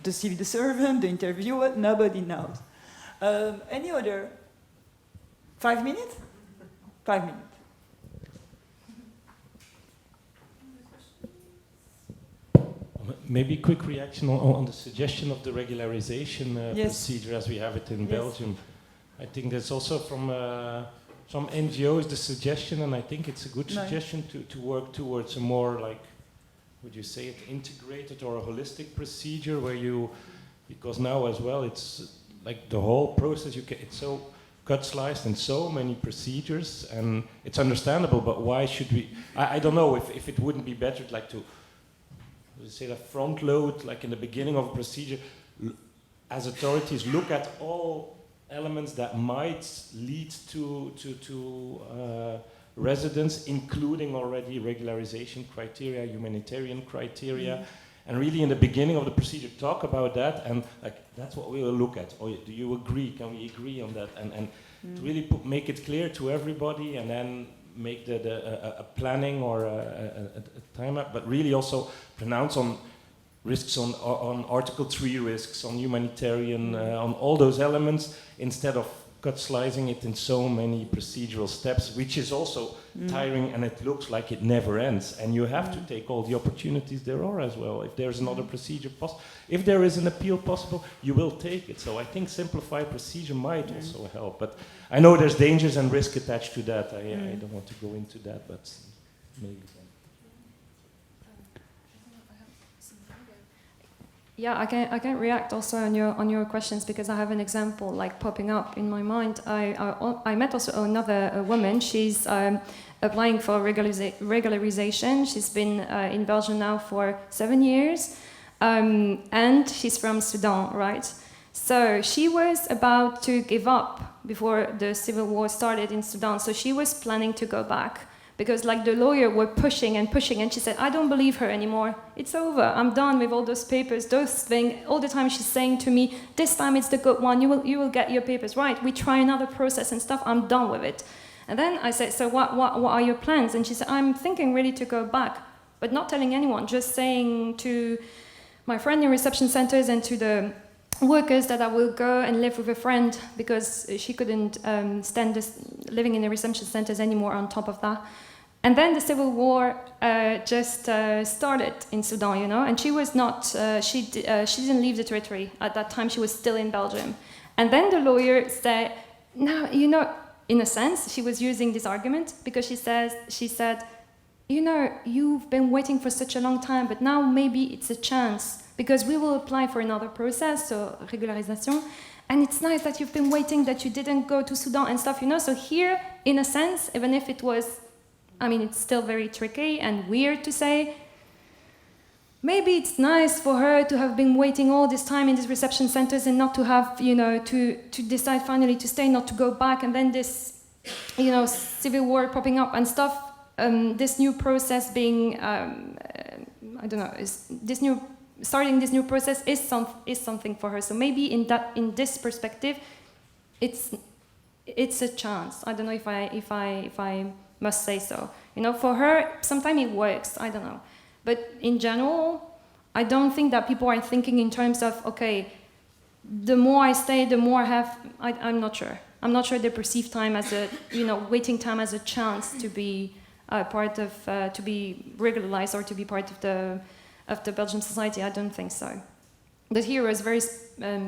the civil servant, the interviewer, nobody knows. Any other? 5 minutes? 5 minutes. Maybe a quick reaction on the suggestion of the regularization yes. procedure as we have it in yes. Belgium. I think there's also from some NGOs the suggestion, and I think it's a good suggestion to work towards a more, like, would you say it, integrated or a holistic procedure where you, because now as well it's like the whole process, it's so cut sliced and so many procedures, and it's understandable, but why should we, I don't know if it wouldn't be better like to say that front load, like in the beginning of a procedure, as authorities look at all elements that might lead to residence, including already regularization criteria, humanitarian criteria, and really in the beginning of the procedure talk about that, and like that's what we will look at. Oh, do you agree? Can we agree on that? And to really make it clear to everybody, and then make a planning or a time up, but really also pronounce on risks on Article 3 risks, on humanitarian, on all those elements, instead of cut slicing it in so many procedural steps, which is also tiring, and it looks like it never ends. And you have to take all the opportunities there are as well. If there's another procedure possible, if there is an appeal possible, you will take it. So I think simplified procedure might also help. But I know there's dangers and risk attached to that. I don't want to go into that, but maybe. Yeah, I can react also on your questions, because I have an example like popping up in my mind. I met also another woman. She's applying for regularization. She's been in Belgium now for 7 years. And she's from Sudan, right? So she was about to give up before the civil war started in Sudan. So she was planning to go back because like the lawyer were pushing and pushing, and she said, I don't believe her anymore. It's over. I'm done with all those papers, those things. All the time she's saying to me, this time it's the good one. You will get your papers right. We try another process and stuff. I'm done with it. And then I said, so what are your plans? And she said, I'm thinking really to go back, but not telling anyone, just saying to my friend in reception centers and to the workers that I will go and live with a friend because she couldn't stand this living in the reception centers anymore on top of that. And then the civil war just started in Sudan, you know, and she was not, she didn't leave the territory. At that time, she was still in Belgium. And then the lawyer said, no, you know, in a sense, she was using this argument because she said, you know, you've been waiting for such a long time, but now maybe it's a chance because we will apply for another process, so régularisation. And it's nice that you've been waiting, that you didn't go to Sudan and stuff, you know. So here, in a sense, even if it was, I mean, it's still very tricky and weird to say, maybe it's nice for her to have been waiting all this time in these reception centers and not to have, you know, to decide finally to stay, not to go back, and then this, you know, civil war popping up and stuff. This new process being, I don't know, starting this new process is something for her. So maybe in this perspective, it's a chance. I don't know if I must say so. You know, for her, sometimes it works. I don't know, but in general, I don't think that people are thinking in terms of okay, the more I stay, the more I have. I'm not sure. I'm not sure they perceive time as a, you know, waiting time as a chance to be. Part of to be regularized or to be part of the Belgian society. I don't think so. But here was a very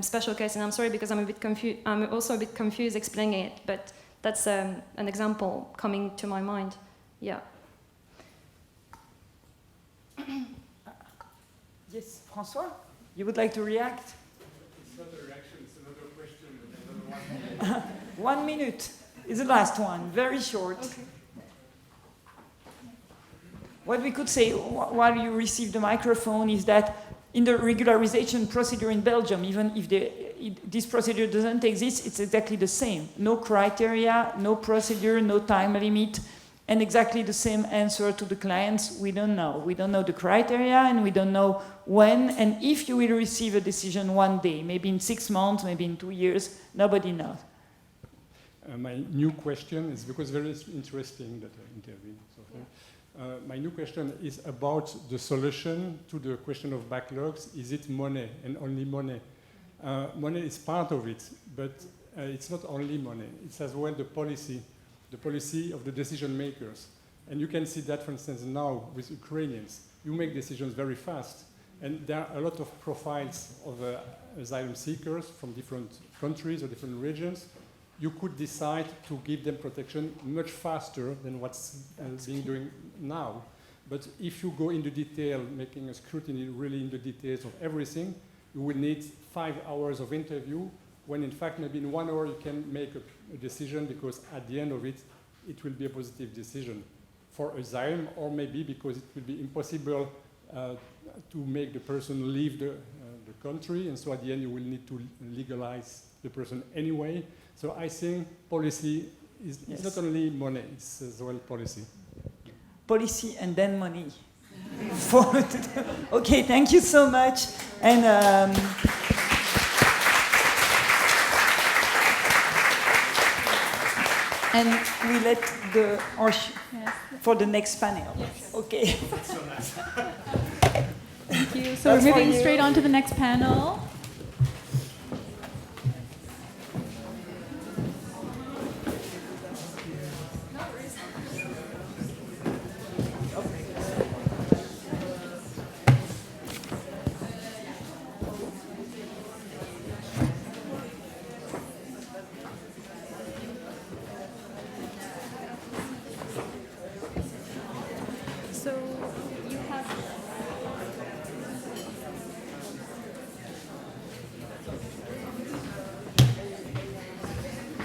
special case, and I'm sorry because I'm a bit confused. I'm also a bit confused explaining it, but that's an example coming to my mind. Yeah. Yes, François, you would like to react? It's not a reaction; it's another question. Another 1 minute is the last one. Very short. Okay. What we could say while you receive the microphone is that in the regularization procedure in Belgium, even if this procedure doesn't exist, it's exactly the same. No criteria, no procedure, no time limit, and exactly the same answer to the clients. We don't know. We don't know the criteria, and we don't know when and if you will receive a decision one day, maybe in 6 months, maybe in 2 years, nobody knows. My new question is because very interesting that I intervened. So my new question is about the solution to the question of backlogs. Is it money and only money? Money is part of it, but it's not only money. It's as well the policy of the decision makers. And you can see that, for instance, now with Ukrainians. You make decisions very fast. And there are a lot of profiles of asylum seekers from different countries or different regions. You could decide to give them protection much faster than what's being doing now. But if you go into detail, making a scrutiny really in the details of everything, you will need 5 hours of interview, when in fact maybe in 1 hour you can make a decision because at the end of it, it will be a positive decision for asylum, or maybe because it will be impossible to make the person leave the country, and so at the end you will need to legalize the person anyway. So I think policy is not only money, it's as well policy. Policy and then money. Okay, thank you so much. And we let for the next panel. Yes. Okay. That's so nice. Thank you. So we're moving straight on to the next panel.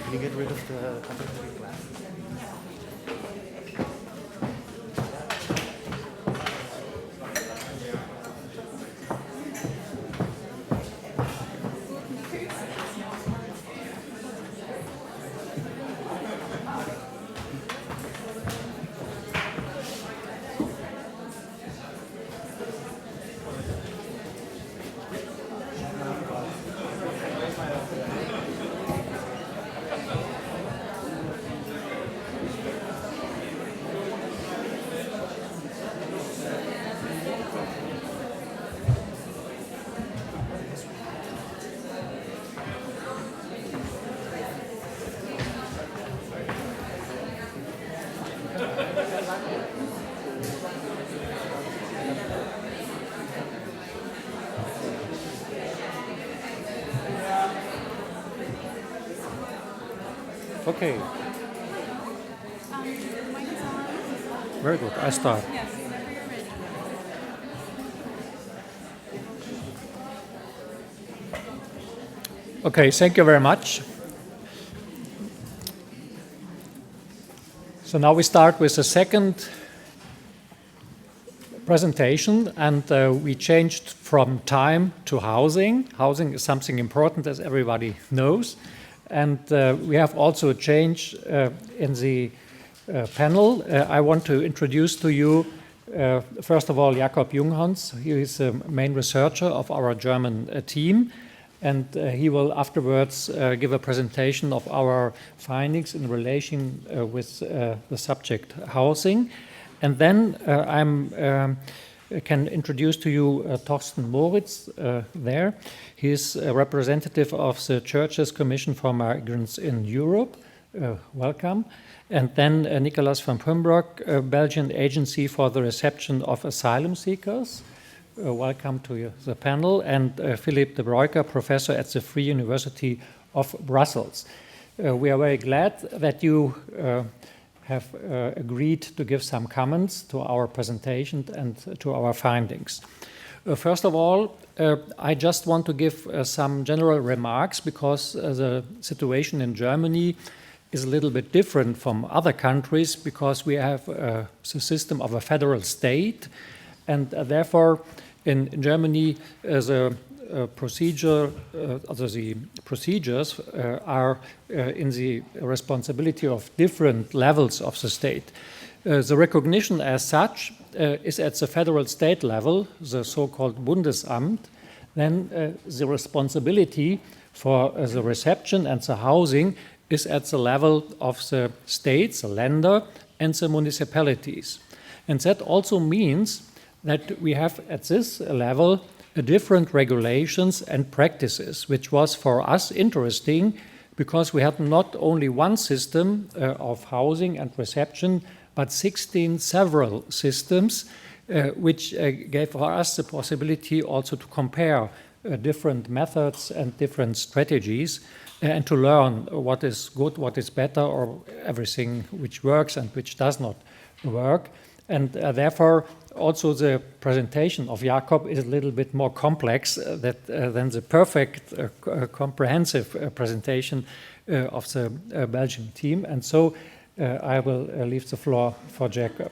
Can you get rid of the contemporary class? Okay. Very good. I start. Okay, thank you very much. So now we start with the second presentation, and we changed from time to housing. Housing is something important, as everybody knows. And we have also a change in the panel. I want to introduce to you, first of all, Jakob Junghans. He is the main researcher of our German team. And he will afterwards give a presentation of our findings in relation with the subject housing. And then I can introduce to you Torsten Moritz there. He is a representative of the Churches Commission for Migrants in Europe. Welcome. And then Nicolas from Puymbroeck, a Belgian agency for the reception of asylum seekers. Welcome to the panel. And Philippe de Bruycker, professor at the Free University of Brussels. We are very glad that you have agreed to give some comments to our presentation and to our findings. First of all, I just want to give some general remarks because the situation in Germany is a little bit different from other countries because we have the system of a federal state, and therefore in Germany the procedures are in the responsibility of different levels of the state. The recognition as such is at the federal state level, the so-called Bundesamt. Then the responsibility for the reception and the housing is at the level of the states, the Länder, and the municipalities. And that also means that we have at this level different regulations and practices, which was for us interesting because we had not only one system of housing and reception, but 16 several systems, which gave for us the possibility also to compare different methods and different strategies and to learn what is good, what is better, or everything which works and which does not work. And therefore, also the presentation of Jakob is a little bit more complex than the perfect comprehensive presentation of the Belgian team. And so I will leave the floor for Jakob.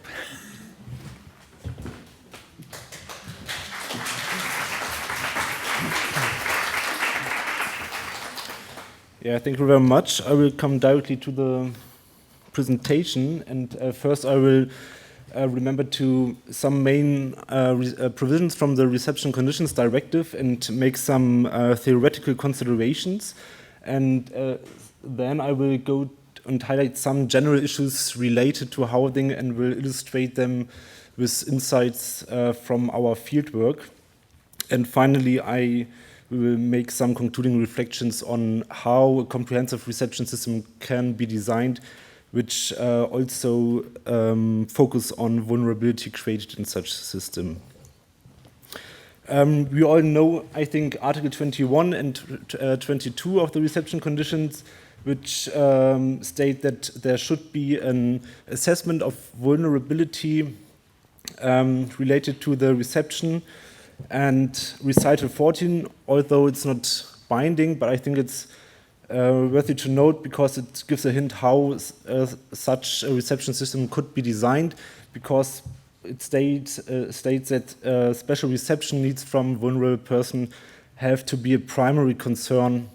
Yeah, thank you very much. I will come directly to the presentation, and first I will remember to some main provisions from the Reception Conditions Directive and make some theoretical considerations. And then I will go and highlight some general issues related to housing and will illustrate them with insights from our fieldwork. And finally, I will make some concluding reflections on how a comprehensive reception system can be designed, which also focus on vulnerability created in such system. We all know, I think, Article 21 and 22 of the reception conditions, which state that there should be an assessment of vulnerability related to the reception. And Recital 14, although it's not binding, but I think it's worthy to note because it gives a hint how such a reception system could be designed, because it states that special reception needs from vulnerable person have to be a primary concern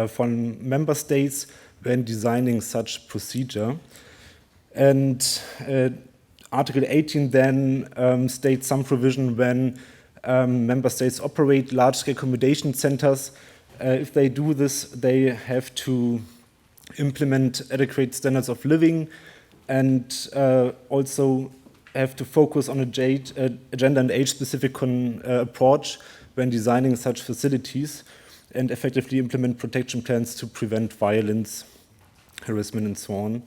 from member states when designing such procedure. And Article 18 then states some provision when member states operate large-scale accommodation centers. If they do this, they have to implement adequate standards of living and also have to focus on a gender and age-specific approach when designing such facilities and effectively implement protection plans to prevent violence, harassment, and so on.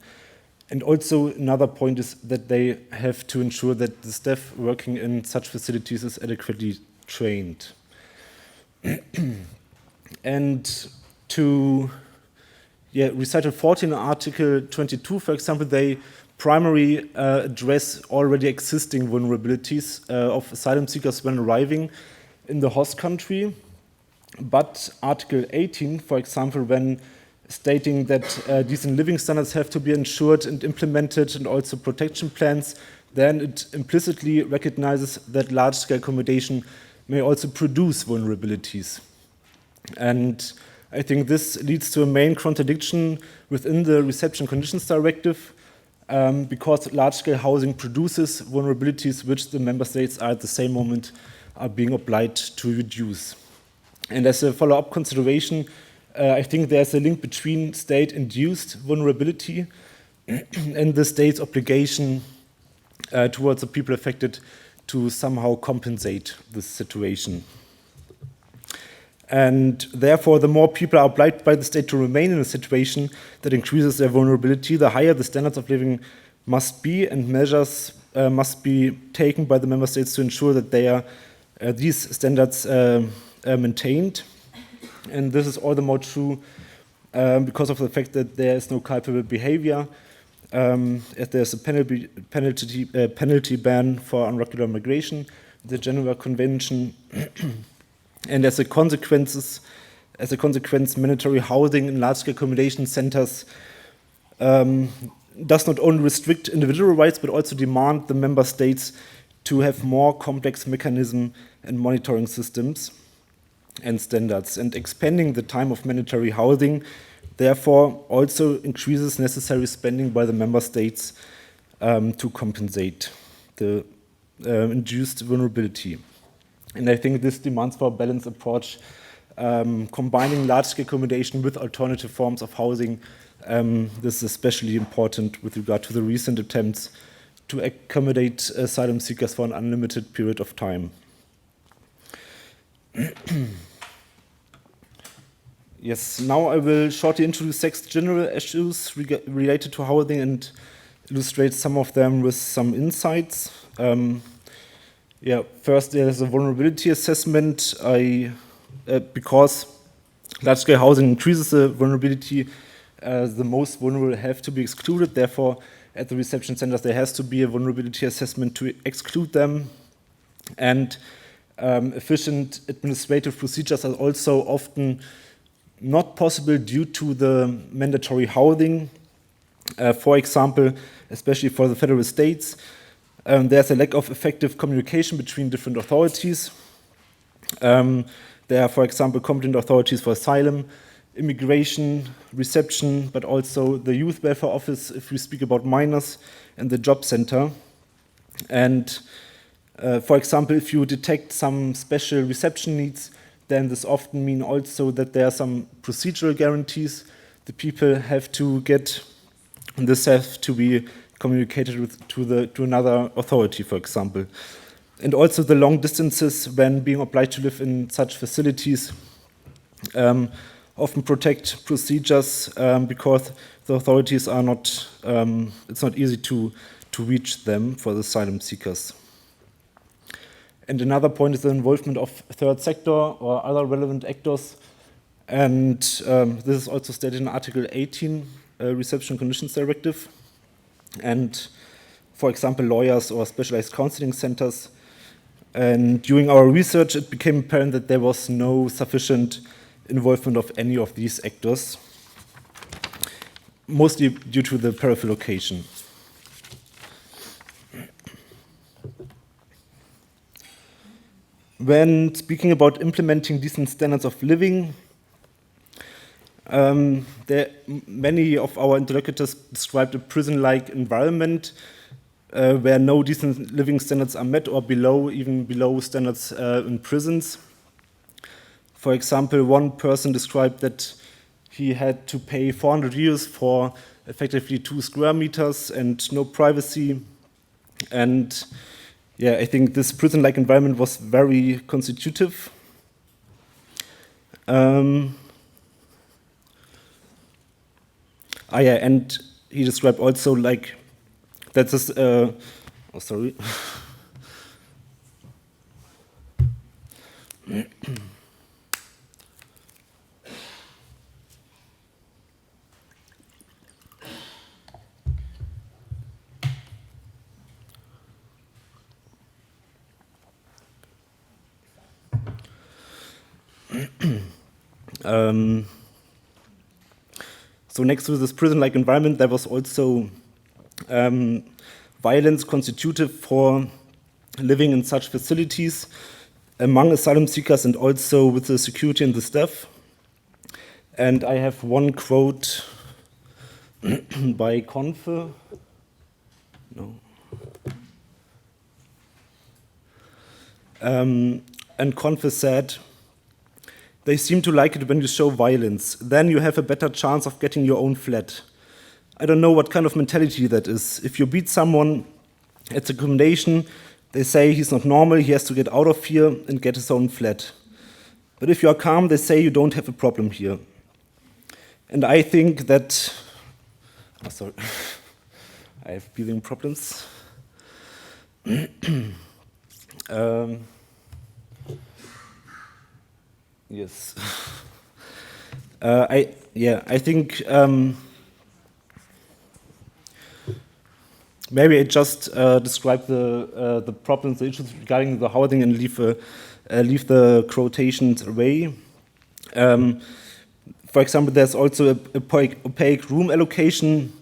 And also another point is that they have to ensure that the staff working in such facilities is adequately trained. And to Recital 14 and Article 22, for example, they primarily address already existing vulnerabilities of asylum seekers when arriving in the host country. But Article 18, for example, when stating that decent living standards have to be ensured and implemented, and also protection plans, then it implicitly recognizes that large-scale accommodation may also produce vulnerabilities. And I think this leads to a main contradiction within the Reception Conditions Directive, because large-scale housing produces vulnerabilities which the member states are at the same moment are being obliged to reduce. And as a follow-up consideration, I think there's a link between state-induced vulnerability and the state's obligation towards the people affected to somehow compensate this situation. And therefore, the more people are obliged by the state to remain in a situation that increases their vulnerability, the higher the standards of living must be, and measures must be taken by the member states to ensure that these standards are maintained. And this is all the more true because of the fact that there is no culpable behavior, as there's a penalty ban for irregular migration, the Geneva Convention, and as a consequence, mandatory housing in large-scale accommodation centers does not only restrict individual rights, but also demand the member states to have more complex mechanisms and monitoring systems and standards. And expanding the time of mandatory housing, therefore, also increases necessary spending by the member states to compensate the induced vulnerability. And I think this demands for a balanced approach, combining large-scale accommodation with alternative forms of housing. This is especially important with regard to the recent attempts to accommodate asylum seekers for an unlimited period of time. Yes, now I will shortly introduce 6 general issues related to housing and illustrate some of them with some insights. First, there's a vulnerability assessment. Because large-scale housing increases the vulnerability, the most vulnerable have to be excluded. Therefore, at the reception centers, there has to be a vulnerability assessment to exclude them. And efficient administrative procedures are also often not possible due to the mandatory housing. For example, especially for the federal states, there's a lack of effective communication between different authorities. There are, for example, competent authorities for asylum, immigration, reception, but also the youth welfare office, if we speak about minors, and the job center. And for example, if you detect some special reception needs, then this often means also that there are some procedural guarantees the people have to get, and this has to be communicated to another authority, for example. And also the long distances when being obliged to live in such facilities often protect procedures because the authorities are not, it's not easy to reach them for the asylum seekers. And another point is the involvement of third sector or other relevant actors. And this is also stated in Article 18, Reception Conditions Directive. And for example, lawyers or specialized counseling centers. And during our research, it became apparent that there was no sufficient involvement of any of these actors, mostly due to the peripheral location. When speaking about implementing decent standards of living, many of our interlocutors described a prison-like environment where no decent living standards are met or even below standards in prisons. For example, one person described that he had to pay 400 euros for effectively 2 square meters and no privacy. And I think this prison-like environment was very constitutive. And he described also like that this, So next to this prison-like environment, there was also violence constitutive for living in such facilities among asylum seekers and also with the security and the staff. And I have one quote by Confe. No. And Confe said, "They seem to like it when you show violence. Then you have a better chance of getting your own flat. I don't know what kind of mentality that is. If you beat someone at the accommodation, they say he's not normal, he has to get out of here and get his own flat. But if you are calm, they say you don't have a problem here." And I think that, oh, sorry, I have breathing problems. Yes. I think maybe I just describe the problems, the issues regarding the housing, and leave the quotations away. For example, there's also a opaque room allocation,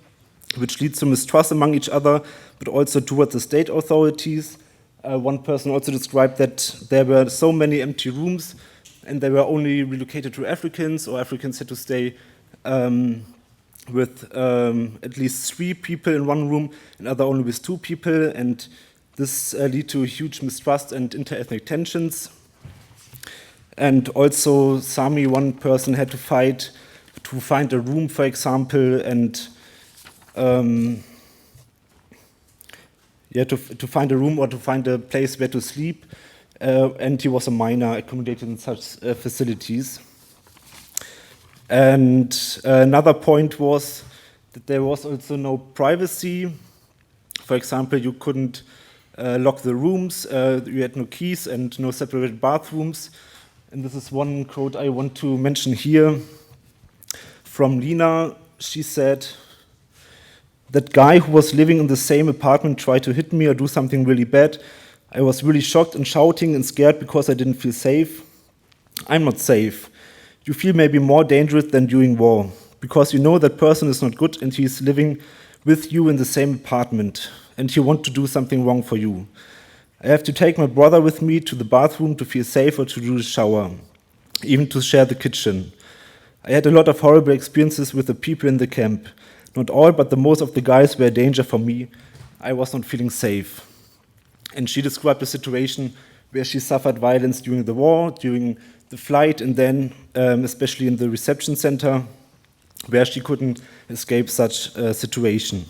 which leads to mistrust among each other, but also towards the state authorities. One person also described that there were so many empty rooms, and they were only relocated to Africans, or Africans had to stay with at least 3 people in one room, and other only with 2 people, and this led to huge mistrust and interethnic tensions. And also, one person had to fight to find a room, for example, and to find a room or to find a place where to sleep. And he was a minor accommodated in such facilities. And another point was that there was also no privacy. For example, you couldn't lock the rooms, you had no keys and no separated bathrooms. And this is one quote I want to mention here from Lina. She said, "That guy who was living in the same apartment tried to hit me or do something really bad. I was really shocked and shouting and scared because I didn't feel safe. I'm not safe. You feel maybe more dangerous than during war, because you know that person is not good and he's living with you in the same apartment, and he wants to do something wrong for you. I have to take my brother with me to the bathroom to feel safe or to do the shower, even to share the kitchen. I had a lot of horrible experiences with the people in the camp. Not all, but the most of the guys were a danger for me. I was not feeling safe." And she described a situation where she suffered violence during the war, during the flight, and then especially in the reception center, where she couldn't escape such a situation.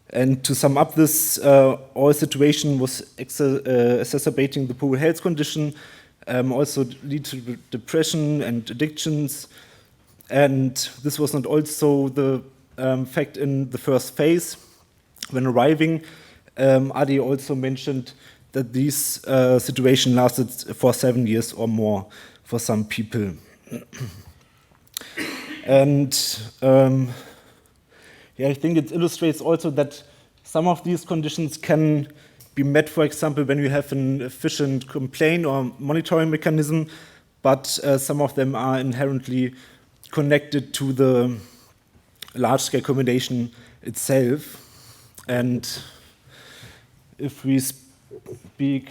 And to sum up this, all situation was exacerbating the poor health condition, also lead to depression and addictions. And this was not also the fact in the first phase. When arriving, Adi also mentioned that this situation lasted for 7 years or more for some people. And I think it illustrates also that some of these conditions can be met, for example, when you have an efficient complaint or monitoring mechanism, but some of them are inherently connected to the large-scale accommodation itself. And if we speak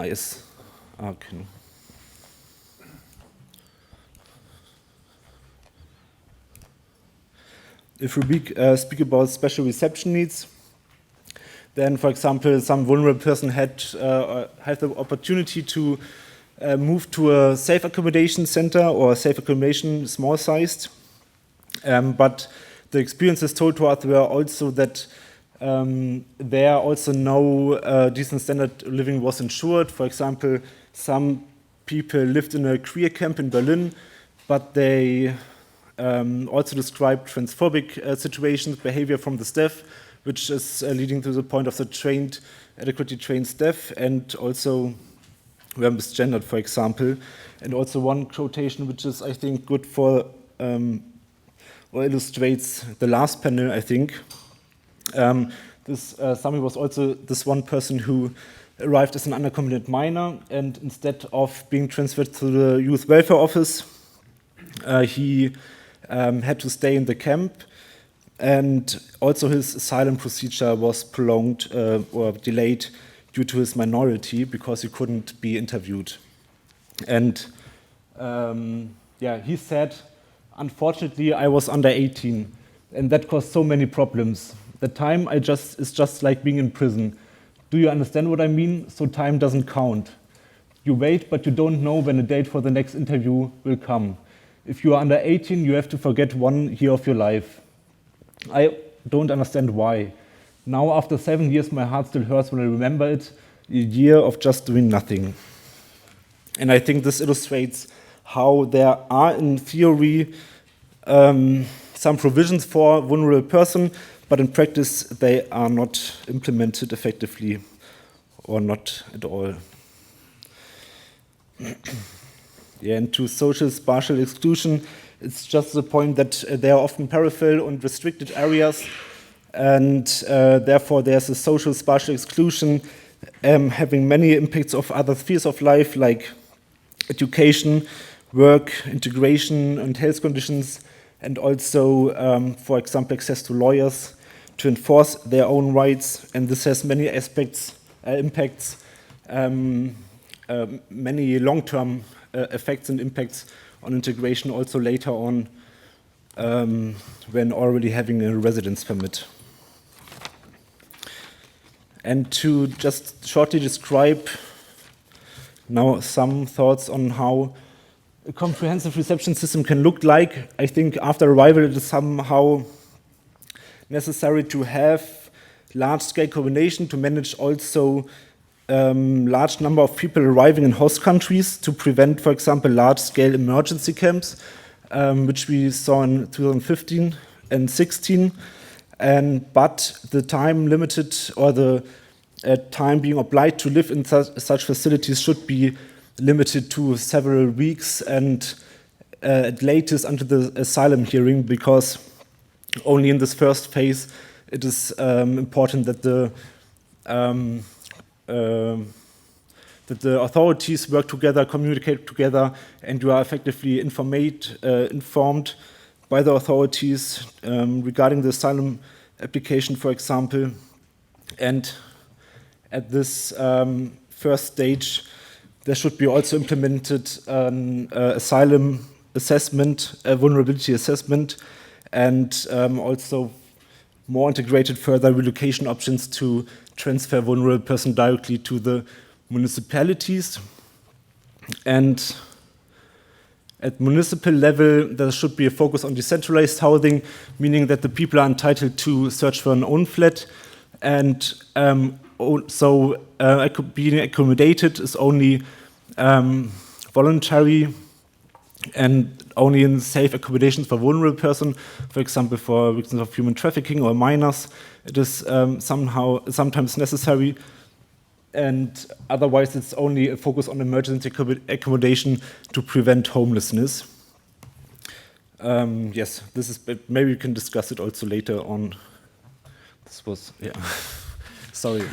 yes. Okay. If we speak about special reception needs, then, for example, some vulnerable person had the opportunity to move to a safe accommodation center or a safe accommodation, small-sized. But the experiences told to us were also that there also no decent standard living was ensured. For example, some people lived in a queer camp in Berlin, but they also described transphobic situations, behavior from the staff, which is leading to the point of the adequately trained staff, and also were misgendered, for example. And also one quotation, which is, I think, good for or illustrates the last panel, I think. This Sami was also this one person who arrived as an unaccompanied minor, and instead of being transferred to the youth welfare office, he had to stay in the camp, and also his asylum procedure was prolonged or delayed due to his minority because he couldn't be interviewed. And he said, unfortunately, I was under 18, and that caused so many problems. The time is just like being in prison. Do you understand what I mean? So time doesn't count. You wait, but you don't know when a date for the next interview will come. If you are under 18, you have to forget 1 year of your life. I don't understand why. Now, after 7 years, my heart still hurts when I remember it. A year of just doing nothing. And I think this illustrates how there are, in theory, some provisions for vulnerable person, but in practice they are not implemented effectively or not at all. And to social spatial exclusion, it's just the point that they are often peripheral and restricted areas, and therefore there's a social spatial exclusion having many impacts of other spheres of life, like education, work, integration, and health conditions, and also, for example, access to lawyers to enforce their own rights. And this has many impacts, many long-term effects and impacts on integration also later on when already having a residence permit. And to just shortly describe now some thoughts on how a comprehensive reception system can look like. I think after arrival it is somehow necessary to have large-scale coordination to manage also large number of people arriving in host countries to prevent, for example, large-scale emergency camps, which we saw in 2015 and 16. But the time limited or the time being obliged to live in such facilities should be limited to several weeks and at latest until the asylum hearing, because only in this first phase it is important that the authorities work together, communicate together, and you are effectively informed by the authorities regarding the asylum application, for example. And at this first stage, there should be also implemented an asylum assessment, a vulnerability assessment, and also more integrated further relocation options to transfer vulnerable person directly to the municipalities. And at municipal level, there should be a focus on decentralized housing, meaning that the people are entitled to search for an own flat, and being accommodated is only voluntary and only in safe accommodations for vulnerable persons, for example, for victims of human trafficking or minors. It is sometimes necessary, and otherwise it's only a focus on emergency accommodation to prevent homelessness. Yes, this is, maybe we can discuss it also later on. This was, yeah, sorry.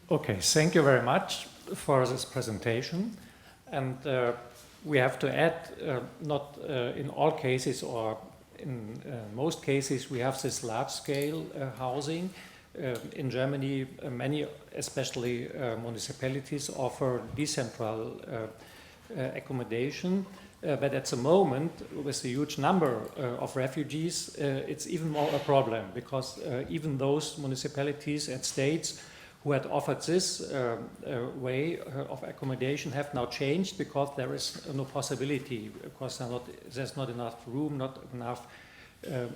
Okay, thank you very much for this presentation. And we have to add, not in all cases or in most cases, we have this large-scale housing. In Germany, many, especially municipalities, offer decentral accommodation. But at the moment, with the huge number of refugees, it's even more a problem, because even those municipalities and states who had offered this way of accommodation have now changed, because there is no possibility, because there's not enough room, not enough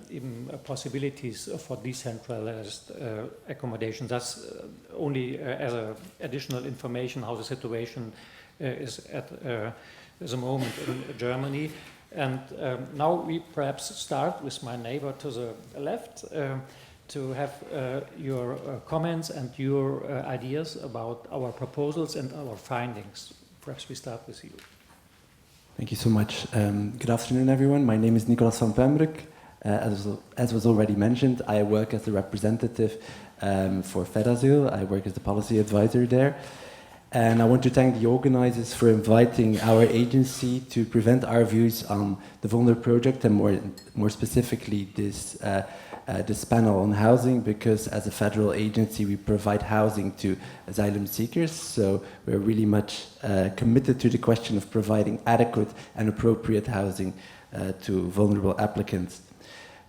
even possibilities for decentralized accommodation. That's only as additional information how the situation is at the moment in Germany. And now we perhaps start with my neighbor to the left to have your comments and your ideas about our proposals and our findings. Perhaps we start with you. Thank you so much. Good afternoon, everyone. My name is Nicolas van Puymbroeck. As was already mentioned, I work as a representative for FedAsyl. I work as the policy advisor there. And I want to thank the organizers for inviting our agency to present our views on the VULNER project, and more specifically this panel on housing, because as a federal agency we provide housing to asylum seekers, so we're really much committed to the question of providing adequate and appropriate housing to vulnerable applicants.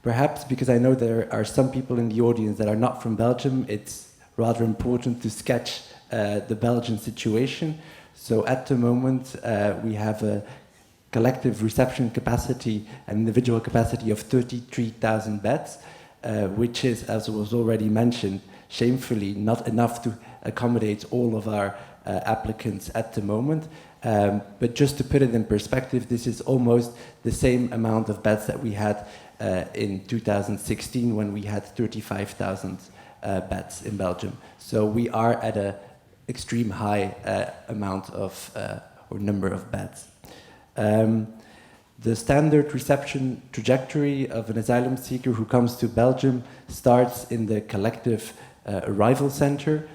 Perhaps because I know there are some people in the audience that are not from Belgium, it's rather important to sketch the Belgian situation. So at the moment we have a collective reception capacity, an individual capacity of 33,000 beds, which is, as was already mentioned, shamefully not enough to accommodate all of our applicants at the moment. But just to put it in perspective, this is almost the same amount of beds that we had in 2016 when we had 35,000 beds in Belgium. So we are at an extreme high amount of or number of beds. The standard reception trajectory of an asylum seeker who comes to Belgium starts in the collective arrival center.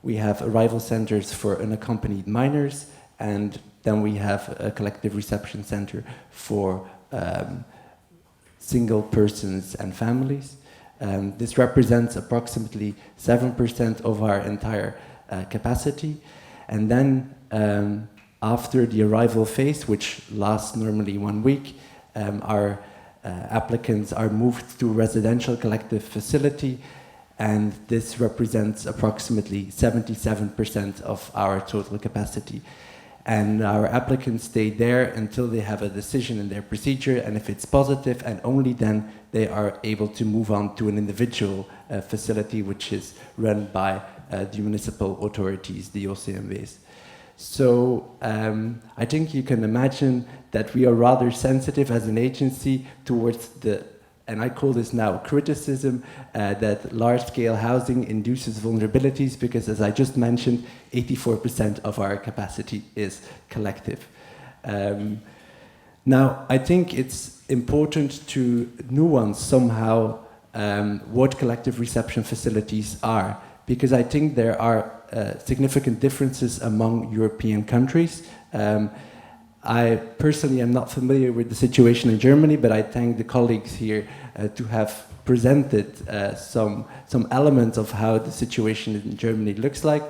We have arrival centers for unaccompanied minors, and then we have a collective reception center for single persons and families. This represents approximately 7% of our entire capacity. And then after the arrival phase, which lasts normally 1 week, our applicants are moved to a residential collective facility, and this represents approximately 77% of our total capacity. And our applicants stay there until they have a decision in their procedure, and if it's positive, and only then they are able to move on to an individual facility, which is run by the municipal authorities, the OCMW's. So I think you can imagine that we are rather sensitive as an agency towards the, and I call this now criticism, that large-scale housing induces vulnerabilities, because as I just mentioned, 84% of our capacity is collective. Now, I think it's important to nuance somehow what collective reception facilities are, because I think there are significant differences among European countries. I personally am not familiar with the situation in Germany, but I thank the colleagues here to have presented some elements of how the situation in Germany looks like.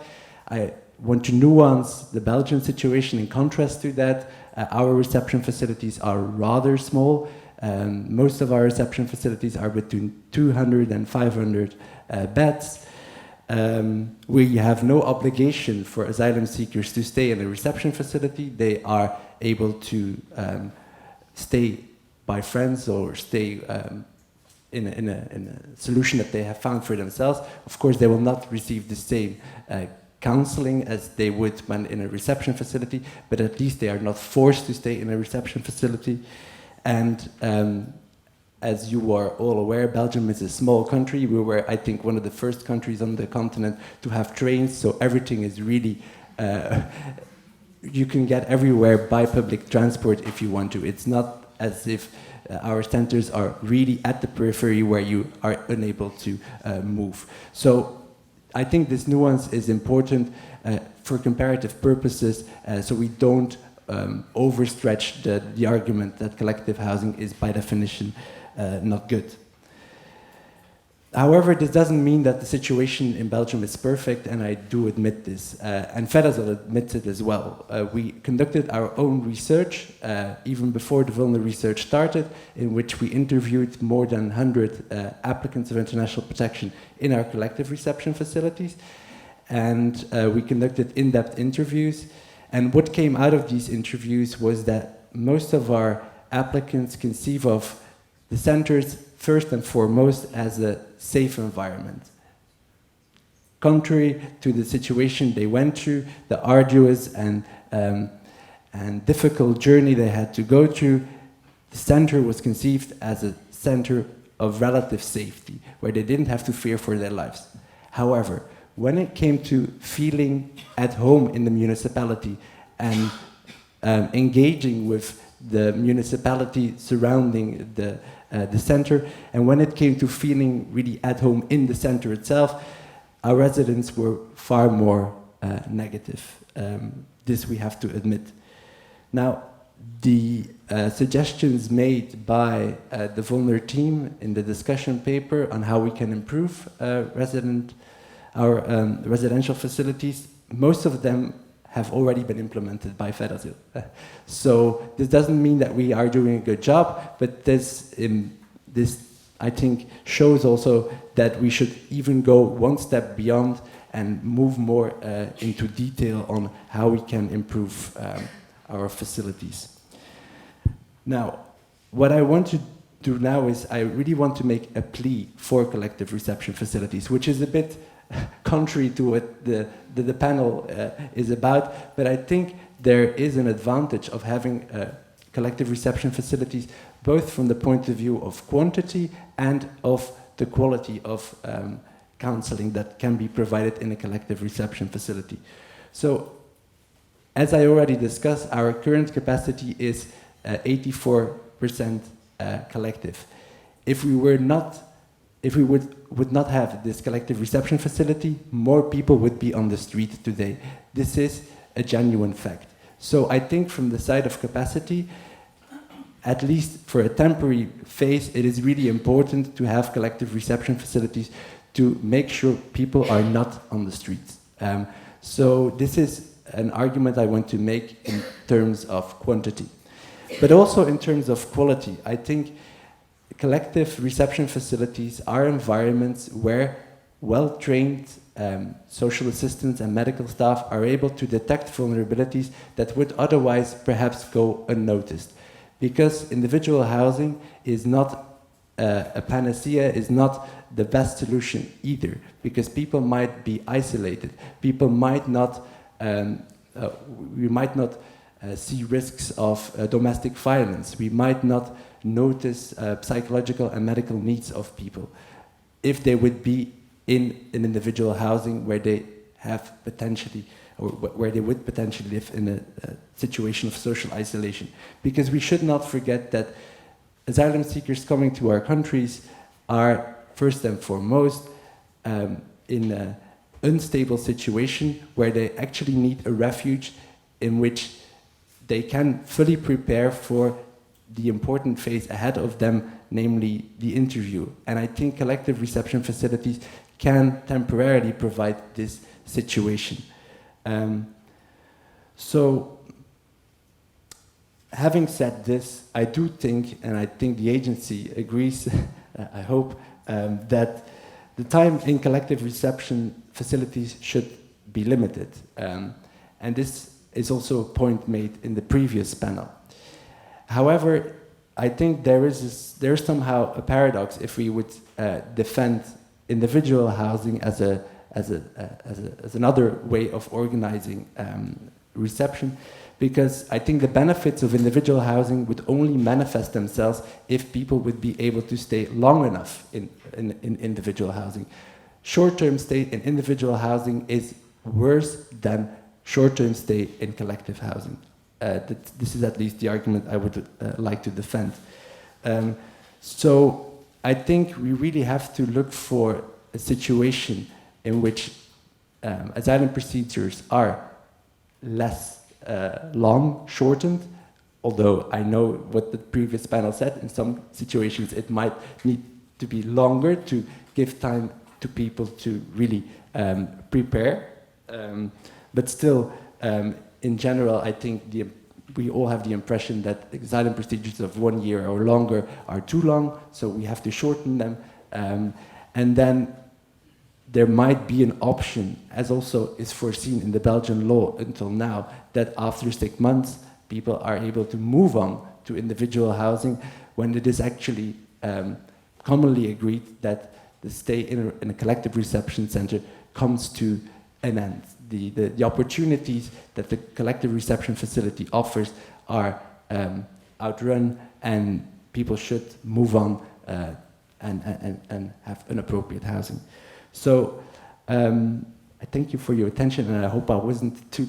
I want to nuance the Belgian situation in contrast to that. Our reception facilities are rather small. Most of our reception facilities are between 200 and 500 beds. We have no obligation for asylum seekers to stay in a reception facility. They are able to stay by friends or stay in a solution that they have found for themselves. Of course, they will not receive the same counseling as they would when in a reception facility, but at least they are not forced to stay in a reception facility. And as you are all aware, Belgium is a small country. We were, I think, one of the first countries on the continent to have trains, so everything is really, you can get everywhere by public transport if you want to. It's not as if our centers are really at the periphery where you are unable to move. So I think this nuance is important for comparative purposes, so we don't overstretch the argument that collective housing is by definition not good. However, this doesn't mean that the situation in Belgium is perfect, and I do admit this, and FedAsyl admits it as well. We conducted our own research, even before the VULNER research started, in which we interviewed more than 100 applicants of international protection in our collective reception facilities, and we conducted in-depth interviews. And what came out of these interviews was that most of our applicants conceive of the centers first and foremost as a safe environment. Contrary to the situation they went through, the arduous and difficult journey they had to go through, the center was conceived as a center of relative safety, where they didn't have to fear for their lives. However, when it came to feeling at home in the municipality and engaging with the municipality surrounding the center, and when it came to feeling really at home in the center itself, our residents were far more negative. This we have to admit. Now, the suggestions made by the VULNER team in the discussion paper on how we can improve our residential facilities, most of them have already been implemented by Federasil. So this doesn't mean that we are doing a good job, but this I think shows also that we should even go one step beyond and move more into detail on how we can improve our facilities. Now, what I want to do now is I really want to make a plea for collective reception facilities, which is a bit contrary to what the panel is about, but I think there is an advantage of having collective reception facilities, both from the point of view of quantity and of the quality of counseling that can be provided in a collective reception facility. So, as I already discussed, our current capacity is 84% collective. If we would not have this collective reception facility, more people would be on the street today. This is a genuine fact. So I think from the side of capacity, at least for a temporary phase, it is really important to have collective reception facilities to make sure people are not on the streets. So this is an argument I want to make in terms of quantity. But also in terms of quality, I think collective reception facilities are environments where well-trained social assistants and medical staff are able to detect vulnerabilities that would otherwise perhaps go unnoticed. Because individual housing is not a panacea, is not the best solution either, because people might be isolated, people might not, we might not see risks of domestic violence, we might not notice psychological and medical needs of people if they would be in an individual housing where they have potentially, or where they would potentially live in a situation of social isolation. Because we should not forget that asylum seekers coming to our countries are first and foremost in an unstable situation where they actually need a refuge in which they can fully prepare for the important phase ahead of them, namely the interview. And I think collective reception facilities can temporarily provide this situation. So, having said this, I do think, and I think the agency agrees, I hope, that the time in collective reception facilities should be limited. And this is also a point made in the previous panel. However, I think there is somehow a paradox if we would defend individual housing as another way of organizing reception, because I think the benefits of individual housing would only manifest themselves if people would be able to stay long enough in individual housing. Short-term stay in individual housing is worse than short-term stay in collective housing. This is at least the argument I would like to defend. So I think we really have to look for a situation in which asylum procedures are less long, shortened, although I know what the previous panel said, in some situations it might need to be longer to give time to people to really prepare. But still, in general, I think we all have the impression that asylum procedures of 1 year or longer are too long, so we have to shorten them. And then there might be an option, as also is foreseen in the Belgian law until now, that after 6 months, people are able to move on to individual housing when it is actually commonly agreed that the stay in a collective reception center comes to an end. The opportunities that the collective reception facility offers are outrun, and people should move on and have inappropriate housing. So I thank you for your attention, and I hope I wasn't too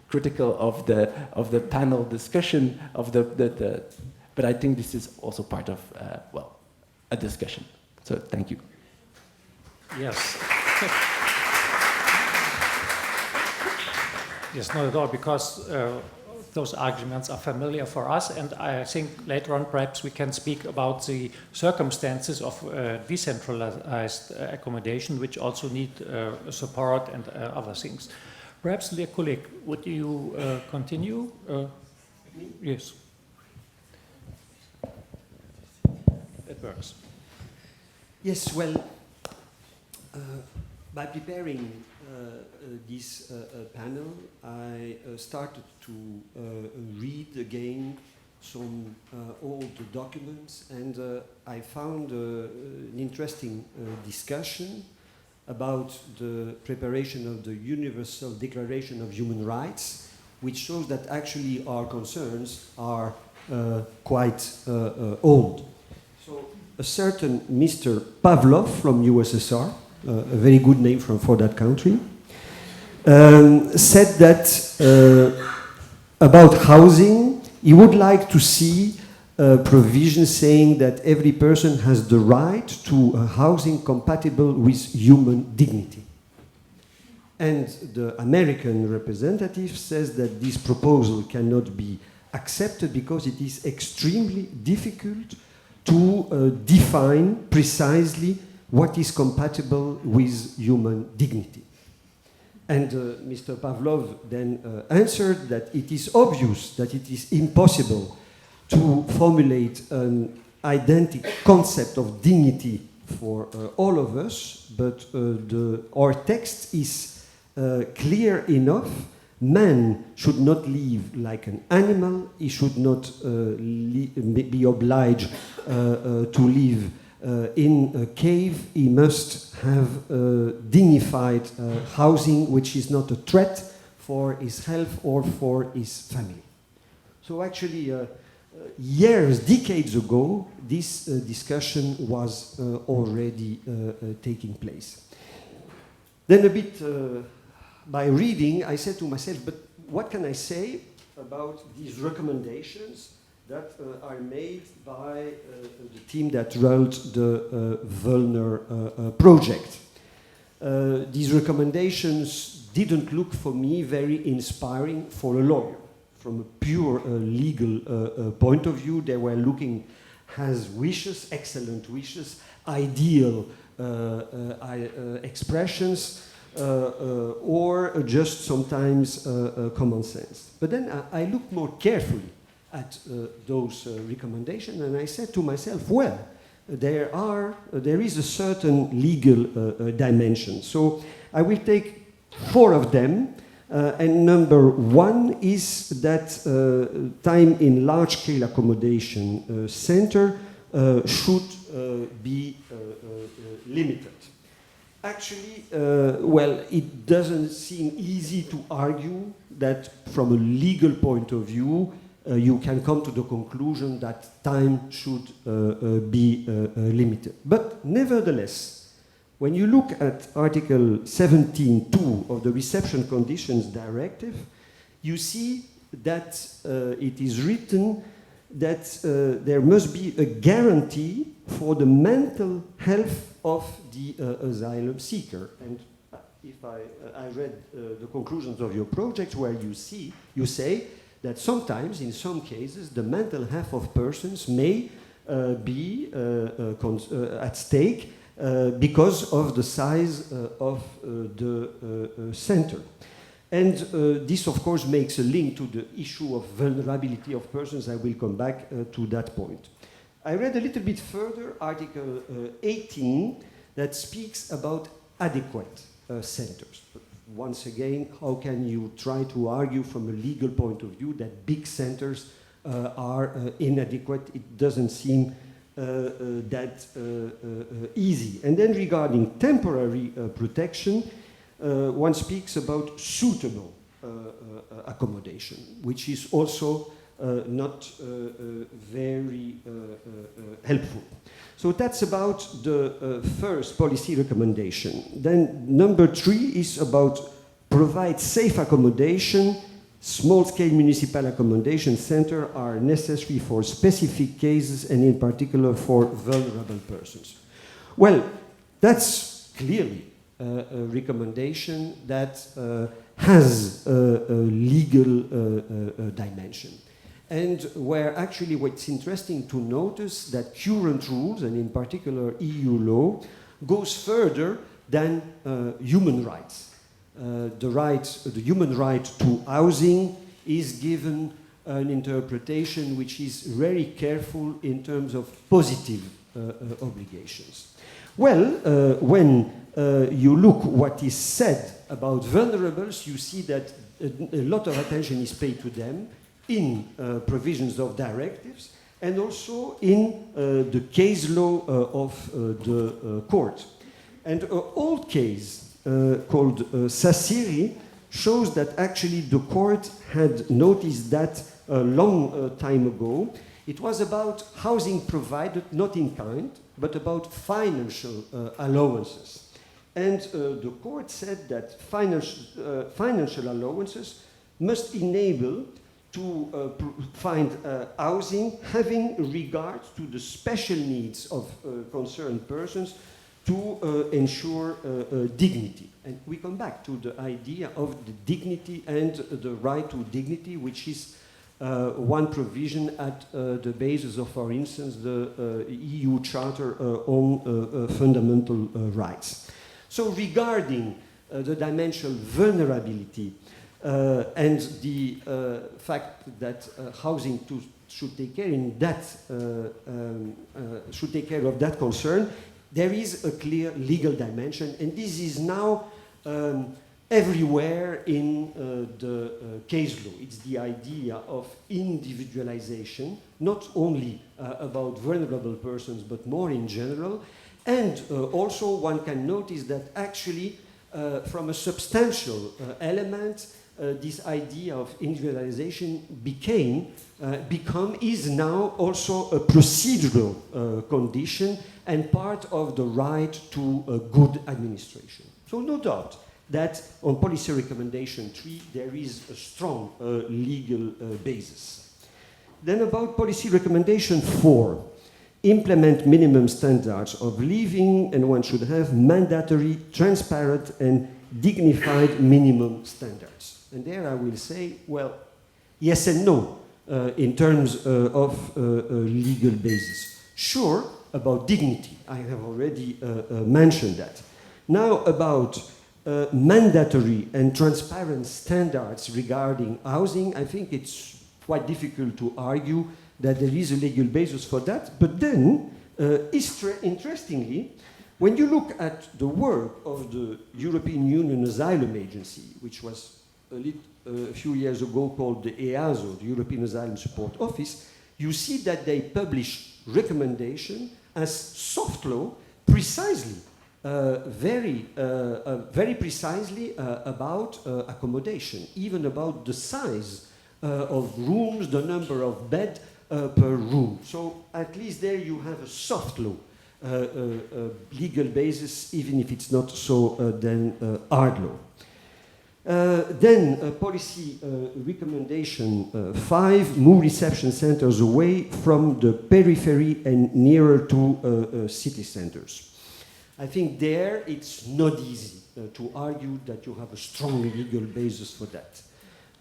critical of the panel discussion of but I think this is also part of well, a discussion. So thank you. Yes. Yes, not at all, because those arguments are familiar for us, and I think later on perhaps we can speak about the circumstances of decentralized accommodation, which also need support and other things. Perhaps, dear colleague, would you continue? Yes. It works. Yes, well, by preparing this panel, I started to read again some old documents, and I found an interesting discussion about the preparation of the Universal Declaration of Human Rights, which shows that actually our concerns are quite old. So a certain Mr. Pavlov from USSR, a very good name for that country, said that about housing, he would like to see a provision saying that every person has the right to a housing compatible with human dignity. And the American representative says that this proposal cannot be accepted because it is extremely difficult to define precisely what is compatible with human dignity. And Mr. Pavlov then answered that it is obvious that it is impossible to formulate an identical concept of dignity for all of us, but our text is clear enough. Man should not live like an animal. He should not be obliged to live in a cave. He must have dignified housing, which is not a threat for his health or for his family. So actually, years, decades ago, this discussion was already taking place. Then a bit by reading, I said to myself, but what can I say about these recommendations that are made by the team that wrote the VULNER project? These recommendations didn't look for me very inspiring for a lawyer. From a pure legal point of view, they were looking as wishes, excellent wishes, ideal expressions, or just sometimes common sense. But then I looked more carefully at those recommendations, and I said to myself, well, there is a certain legal dimension. So I will take 4 of them. And number 1 is that time in large-scale accommodation center should be limited. Actually, well, it doesn't seem easy to argue that from a legal point of view, you can come to the conclusion that time should be limited. But nevertheless, when you look at Article 17.2 of the Reception Conditions Directive, you see that it is written that there must be a guarantee for the mental health of the asylum seeker. And if I read the conclusions of your project, where you say that sometimes, in some cases, the mental health of persons may be at stake because of the size of the center. And this, of course, makes a link to the issue of vulnerability of persons. I will come back to that point. I read a little bit further Article 18 that speaks about adequate centers. But once again, how can you try to argue from a legal point of view that big centers are inadequate? It doesn't seem that easy. And then regarding temporary protection, one speaks about suitable accommodation, which is also not very helpful. So that's about the first policy recommendation. Then number 3 is about provide safe accommodation. Small-scale municipal accommodation centers are necessary for specific cases and in particular for vulnerable persons. Well, that's clearly a recommendation that has a legal dimension. And where actually what's interesting to notice that current rules, and in particular EU law, goes further than human rights. The human right to housing is given an interpretation which is very careful in terms of positive obligations. Well, when you look what is said about vulnerables, you see that a lot of attention is paid to them in provisions of directives and also in the case law of the court. And an old case called Sassiri shows that actually the court had noticed that a long time ago. It was about housing provided, not in kind, but about financial allowances. And the court said that financial allowances must enable to find housing having regard to the special needs of concerned persons to ensure dignity. And we come back to the idea of the dignity and the right to dignity, which is one provision at the basis of, for instance, the EU Charter on Fundamental Rights. So regarding the dimension vulnerability and the fact that housing should take care in that should take care of that concern, there is a clear legal dimension, and this is now everywhere in the case law. It's the idea of individualization, not only about vulnerable persons, but more in general. And also one can notice that actually from a substantial element, this idea of individualization is now also a procedural condition and part of the right to a good administration. So no doubt that on policy recommendation 3 there is a strong legal basis. Then about policy recommendation 4, implement minimum standards of living, and one should have mandatory, transparent and dignified minimum standards. And there I will say, well, yes and no in terms of legal basis. Sure, about dignity, I have already mentioned that. Now about mandatory and transparent standards regarding housing, I think it's quite difficult to argue that there is a legal basis for that. But then, interestingly, when you look at the work of the European Union Asylum Agency, which was a few years ago called the EASO, the European Asylum Support Office, you see that they publish recommendations as soft law precisely, very precisely about accommodation, even about the size of rooms, the number of beds per room. So at least there you have a soft law legal basis, even if it's not so then hard law. Then policy recommendation 5, move reception centers away from the periphery and nearer to city centers. I think there it's not easy to argue that you have a strong legal basis for that.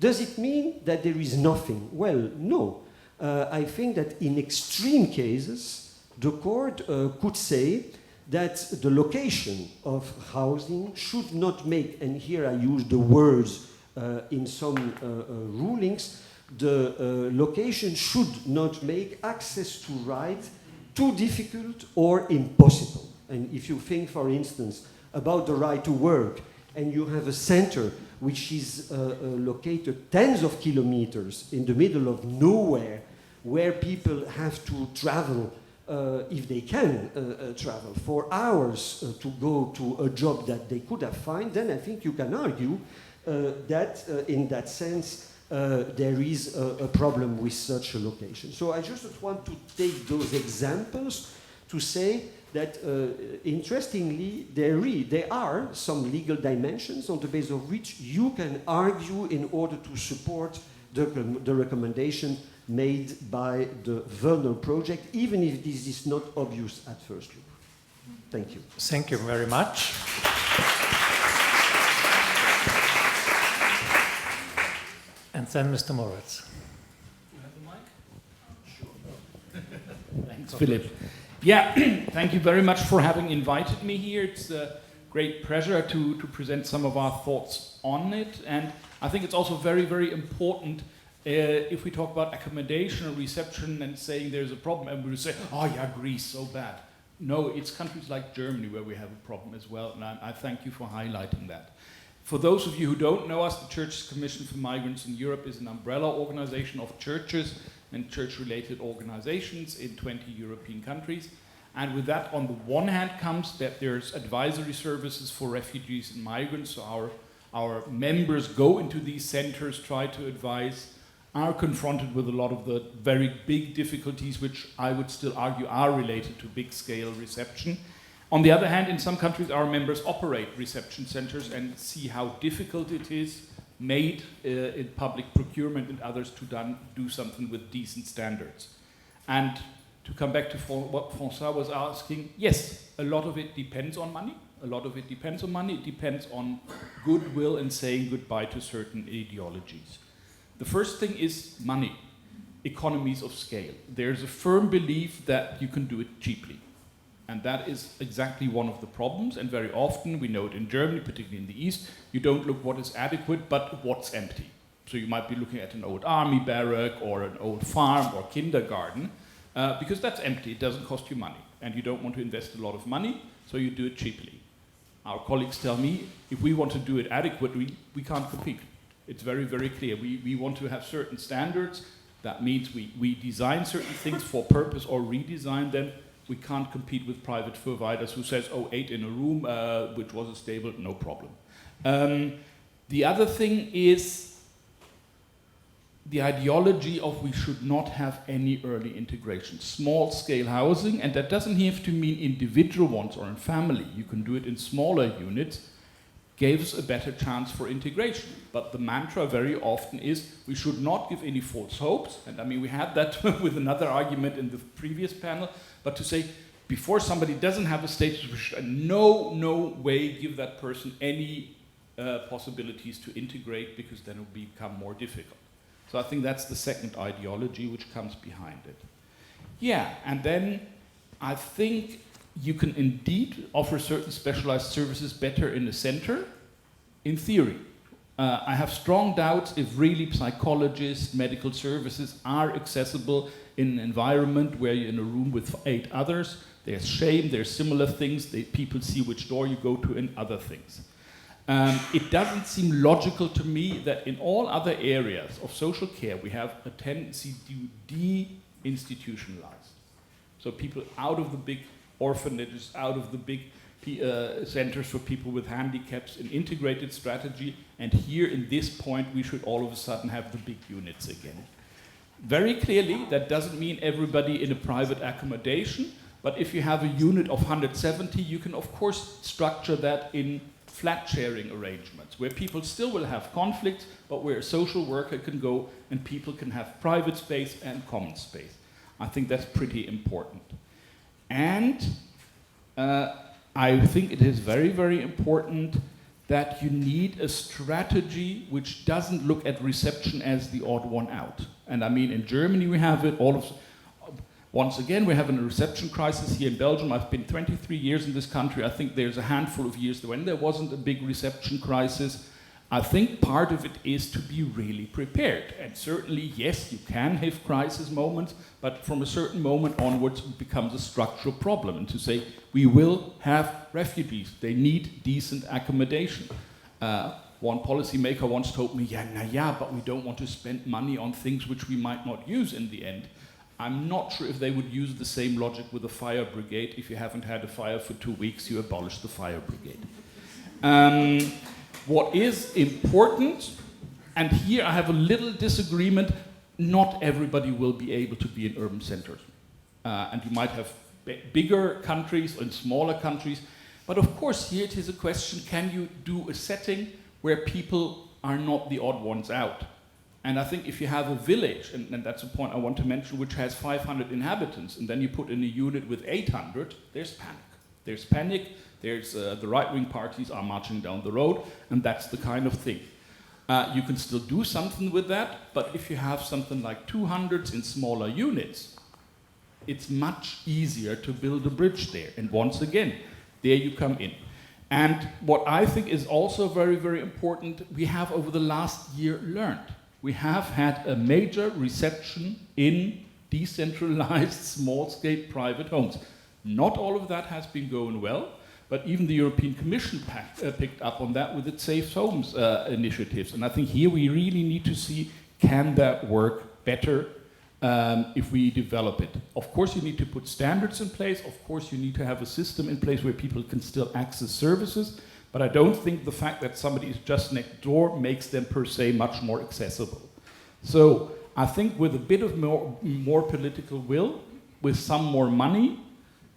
Does it mean that there is nothing? Well, no. I think that in extreme cases, the court could say that the location of housing should not make, and here I use the words in some rulings, the location should not make access to right too difficult or impossible. And if you think, for instance, about the right to work, and you have a center which is located tens of kilometers in the middle of nowhere, where people have to travel, if they can travel, for hours to go to a job that they could have found, then I think you can argue that in that sense there is a problem with such a location. So I just want to take those examples to say that, interestingly, there are some legal dimensions on the basis of which you can argue in order to support the recommendation made by the VULNER project, even if this is not obvious at first look. Thank you. Thank you very much. And then Mr. Moritz. You have the mic? Sure. Thanks, Philippe. Yeah, thank you very much for having invited me here. It's a great pleasure to present some of our thoughts on it. And I think it's also very, very important if we talk about accommodation or reception and saying there's a problem, and we say, oh yeah, Greece, so bad. No, it's countries like Germany where we have a problem as well, and I thank you for highlighting that. For those of you who don't know us, the Church's Commission for Migrants in Europe is an umbrella organization of churches and church-related organizations in 20 European countries. And with that, on the one hand, comes that there's advisory services for refugees and migrants. So our members go into these centers, try to advise, are confronted with a lot of the very big difficulties, which I would still argue are related to big-scale reception. On the other hand, in some countries, our members operate reception centers and see how difficult it is made in public procurement and others to do something with decent standards. And to come back to what François was asking, yes, a lot of it depends on money. A lot of it depends on money. It depends on goodwill and saying goodbye to certain ideologies. The first thing is money, economies of scale. There's a firm belief that you can do it cheaply. And that is exactly one of the problems. And very often, we know it in Germany, particularly in the East, you don't look what is adequate, but what's empty. So you might be looking at an old army barrack or an old farm or kindergarten, because that's empty, it doesn't cost you money. And you don't want to invest a lot of money, so you do it cheaply. Our colleagues tell me, if we want to do it adequately, we can't compete. It's very, very clear. We want to have certain standards. That means we design certain things for purpose or redesign them. We can't compete with private providers who says, oh, 8 in a room, which wasn't stable, no problem. The other thing is the ideology of we should not have any early integration. Small-scale housing, and that doesn't have to mean individual ones or in family. You can do it in smaller units, gives a better chance for integration. But the mantra very often is we should not give any false hopes. And I mean, we had that with another argument in the previous panel, but to say before somebody doesn't have a status, we should in no way give that person any possibilities to integrate, because then it will become more difficult. So I think that's the second ideology which comes behind it. Yeah, and then I think you can indeed offer certain specialized services better in a center, in theory. I have strong doubts if really psychologists, medical services are accessible in an environment where you're in a room with 8 others. There's shame, there's similar things, people see which door you go to and other things. It doesn't seem logical to me that in all other areas of social care we have a tendency to de-institutionalize. So people out of the big orphanages, out of the big centers for people with handicaps, an integrated strategy, and here in this point we should all of a sudden have the big units again. Very clearly, that doesn't mean everybody in a private accommodation, but if you have a unit of 170, you can of course structure that in flat sharing arrangements, where people still will have conflicts, but where a social worker can go and people can have private space and common space. I think that's pretty important. And I think it is very, very important that you need a strategy which doesn't look at reception as the odd one out. And I mean, in Germany we have it, once again, we're having a reception crisis here in Belgium. I've been 23 years in this country. I think there's a handful of years when there wasn't a big reception crisis. I think part of it is to be really prepared. And certainly, yes, you can have crisis moments, but from a certain moment onwards, it becomes a structural problem. And to say, we will have refugees. They need decent accommodation. One policymaker once told me, but we don't want to spend money on things which we might not use in the end. I'm not sure if they would use the same logic with a fire brigade. If you haven't had a fire for 2 weeks, you abolish the fire brigade. What is important, And here I have a little disagreement. Not everybody will be able to be in urban centers. And you might have bigger countries and smaller countries. But of course, here it is a question, can you do a setting where people are not the odd ones out? And I think if you have a village, and that's a point I want to mention, which has 500 inhabitants, and then you put in a unit with 800, there's panic. There's panic, there's the right-wing parties are marching down the road, and that's the kind of thing. You can still do something with that, but if you have something like 200 in smaller units, it's much easier to build a bridge there. And once again, there you come in. And what I think is also very, very important, we have over the last year learned. We have had a major reception in decentralized, small-scale private homes. Not all of that has been going well, but even the European Commission picked up on that with its Safe Homes initiatives. And I think here we really need to see, can that work better if we develop it? Of course, you need to put standards in place. Of course, you need to have a system in place where people can still access services. But I don't think the fact that somebody is just next door makes them per se much more accessible. So I think with a bit of more political will, with some more money,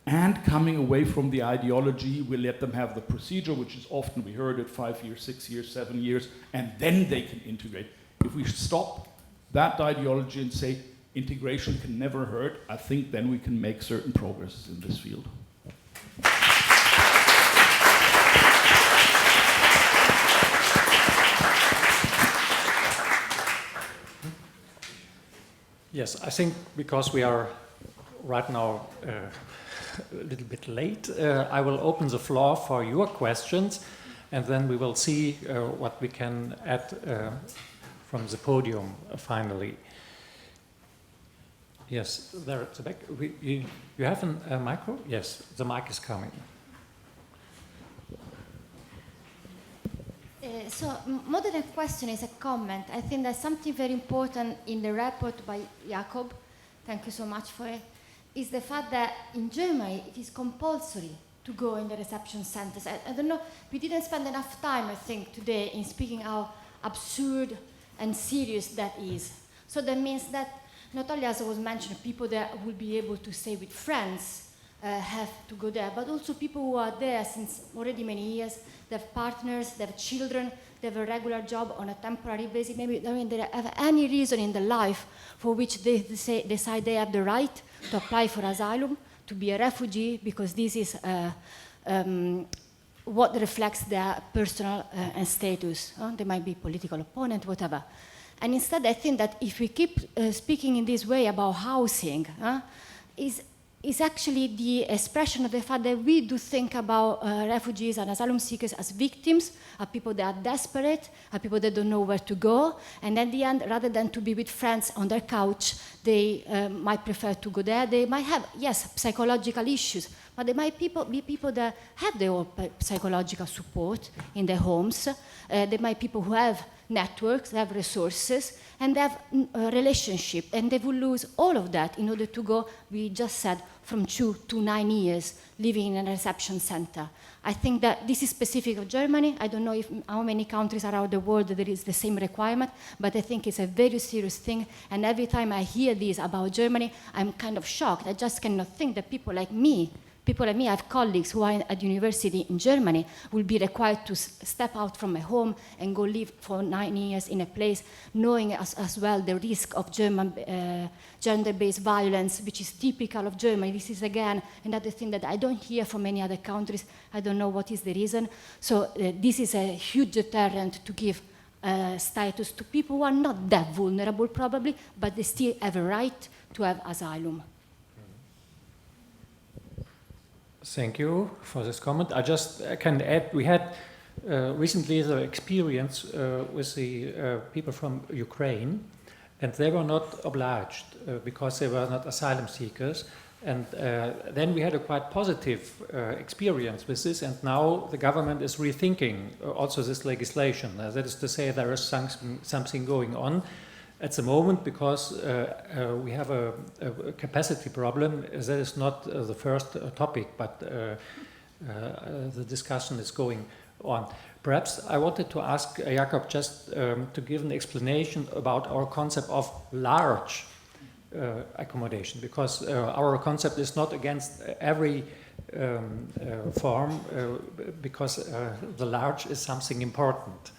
and coming away from the ideology, we let them have the procedure, which is often, we heard it, 5 years, 6 years, 7 years, and then they can integrate. If we stop that ideology and say integration can never hurt, I think then we can make certain progress in this field. Yes, I think because we are right now a little bit late, I will open the floor for your questions, and then we will see what we can add from the podium finally. Yes, there at the back. You have a micro? Yes, the mic is coming. So more than a question is a comment. I think there's something very important in the report by Jakob, thank you so much for it, is the fact that in Germany it is compulsory to go in the reception centers. I don't know, we didn't spend enough time, I think, today in speaking how absurd and serious that is. So that means that not only, as I was mentioning, people that will be able to stay with friends have to go there, but also people who are there since already many years, they have partners, they have children, they have a regular job on a temporary basis. Maybe they have any reason in their life for which they decide they have the right to apply for asylum, to be a refugee, because this is what reflects their personal status. They might be political opponent, whatever. And instead, I think that if we keep speaking in this way about housing, is actually the expression of the fact that we do think about refugees and asylum seekers as victims, as people that are desperate, as people that don't know where to go, and at the end, rather than to be with friends on their couch, they might prefer to go there. They might have, yes, psychological issues, but they might be people that have their own psychological support in their homes. They might be people who have networks, they have resources, and they have a relationship, and they will lose all of that in order to go, we just said, from 2 to 9 years living in a reception center. I think that this is specific of Germany. I don't know how many countries around the world there is the same requirement, but I think it's a very serious thing, and every time I hear this about Germany, I'm kind of shocked. I just cannot think that people like me, I have colleagues who are at university in Germany, will be required to step out from a home and go live for 9 years in a place, knowing as well the risk of German gender-based violence, which is typical of Germany. This is, again, another thing that I don't hear from many other countries. I don't know what is the reason. So this is a huge deterrent to give status to people who are not that vulnerable, probably, but they still have a right to have asylum. Thank you for this comment. I just can add, we had recently the experience with the people from Ukraine, and they were not obliged because they were not asylum seekers. And then we had a quite positive experience with this, and now the government is rethinking also this legislation. That is to say, there is something going on at the moment, because we have a capacity problem. That is not the first topic, but the discussion is going on. Perhaps I wanted to ask Jakob just to give an explanation about our concept of large accommodation, because our concept is not against every form, because the large is something important.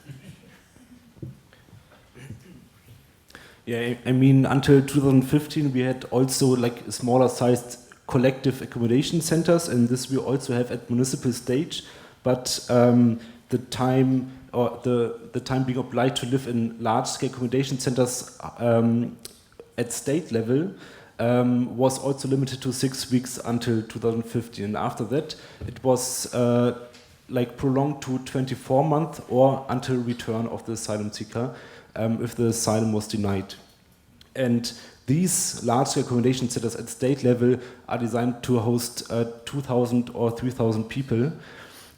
Yeah, I mean, until 2015, we had also like smaller sized collective accommodation centers, and this we also have at municipal stage. But the time being obliged to live in large scale accommodation centers at state level was also limited to 6 weeks until 2015. And after that, it was like prolonged to 24 months or until return of the asylum seeker if the asylum was denied. And these large accommodation centers at state level are designed to host 2,000 or 3,000 people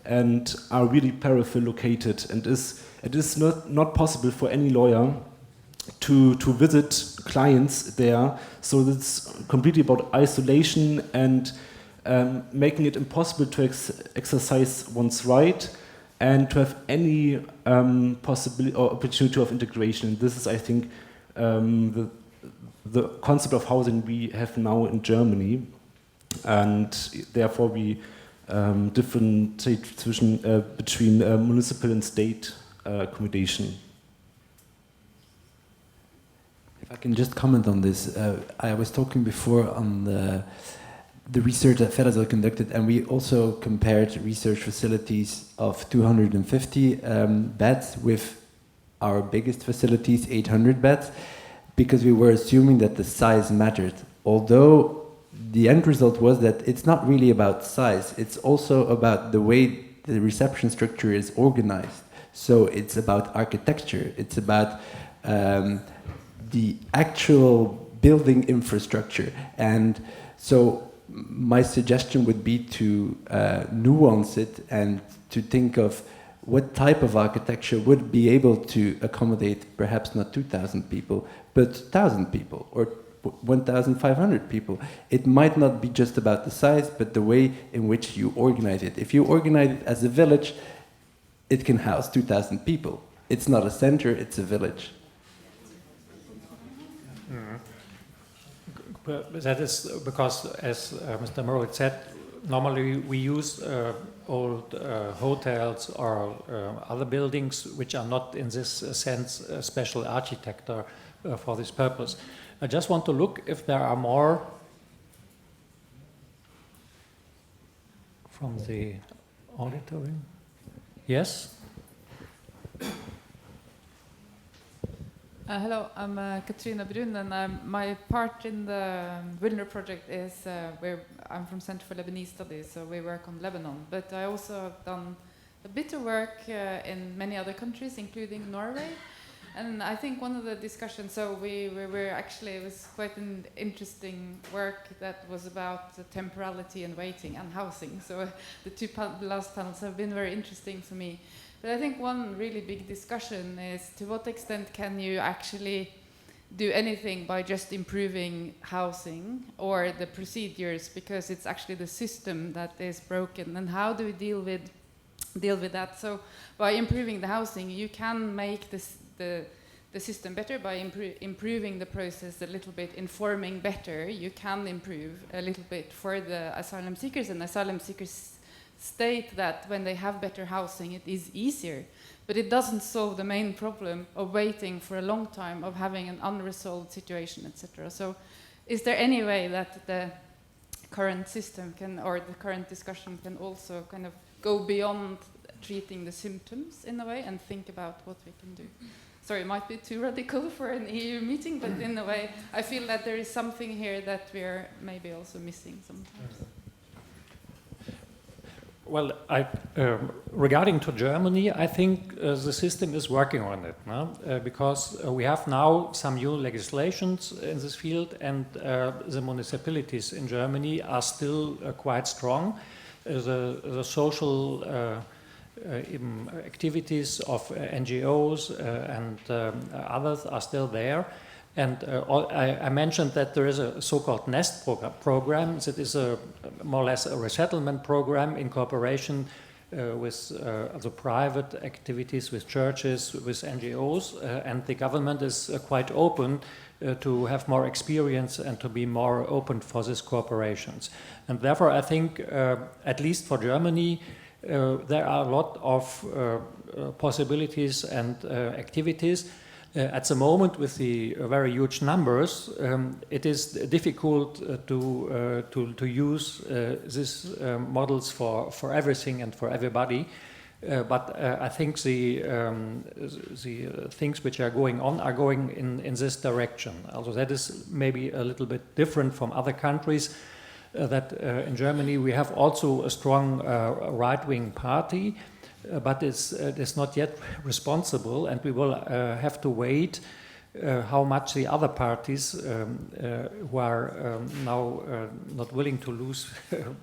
and are really peripheral located. And it is not possible for any lawyer to visit clients there. So it's completely about isolation and making it impossible to exercise one's right and to have any possibility or opportunity of integration. This is, I think, the concept of housing we have now in Germany, and therefore we differentiate between municipal and state accommodation. If I can just comment on this, I was talking before on the research that Fedazil conducted, and we also compared research facilities of 250 beds with our biggest facilities, 800 beds, because we were assuming that the size mattered. Although the end result was that it's not really about size, it's also about the way the reception structure is organized. So it's about architecture, it's about the actual building infrastructure. And so my suggestion would be to nuance it and to think of what type of architecture would be able to accommodate perhaps not 2,000 people, but 1,000 people or 1,500 people. It might not be just about the size, but the way in which you organize it. If you organize it as a village, it can house 2,000 people. It's not a center, it's a village. That is because, as Mr. Moritz said, normally we use old hotels or other buildings which are not in this sense special architecture for this purpose. I just want to look if there are more from the auditorium. Yes? Hello, I'm Katrina Brun, and my part in the VULNER project is where I'm from Center for Lebanese Studies, so we work on Lebanon. But I also have done a bit of work in many other countries, including Norway. And I think one of the discussions, so we were actually, it was quite an interesting work that was about temporality and waiting and housing. So the last panels have been very interesting for me. But I think one really big discussion is to what extent can you actually do anything by just improving housing or the procedures, because it's actually the system that is broken, and how do we deal with that? So by improving the housing, you can make the system better by improving the process a little bit, informing better. You can improve a little bit for the asylum seekers, and asylum seekers state that when they have better housing, it is easier. But it doesn't solve the main problem of waiting for a long time, of having an unresolved situation, etc. So is there any way that the current system can, or the current discussion can also kind of go beyond treating the symptoms in a way and think about what we can do? Sorry, it might be too radical for an EU meeting, but in a way, I feel that there is something here that we are maybe also missing sometimes. Well, regarding to Germany, I think the system is working on it, no? Because we have now some new legislations in this field, and the municipalities in Germany are still quite strong. The social activities of NGOs and others are still there. And I mentioned that there is a so-called NEST program that is more or less a resettlement program in cooperation with also private activities, with churches, with NGOs, and the government is quite open to have more experience and to be more open for these cooperations. And therefore, I think, at least for Germany, there are a lot of possibilities and activities. At the moment, with the very huge numbers, it is difficult to use these models for everything and for everybody. But I think the things which are going on are going in this direction. Also, that is maybe a little bit different from other countries. That in Germany we have also a strong right-wing party, but it's not yet responsible, and we will have to wait how much the other parties who are now not willing to lose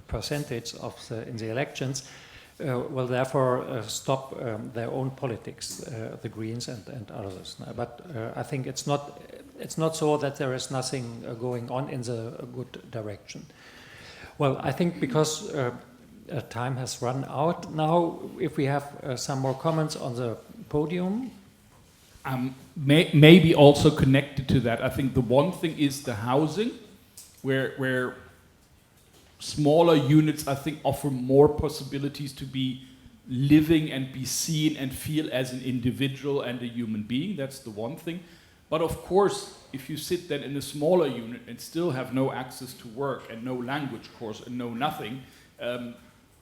percentage in the elections will therefore stop their own politics, the Greens and others. But I think it's not so that there is nothing going on in the good direction. Well, I think because time has run out now, if we have some more comments on the podium. Maybe also connected to that, I think the one thing is the housing, where smaller units, I think, offer more possibilities to be living and be seen and feel as an individual and a human being. That's the one thing. But of course, if you sit then in a smaller unit and still have no access to work and no language course and no nothing,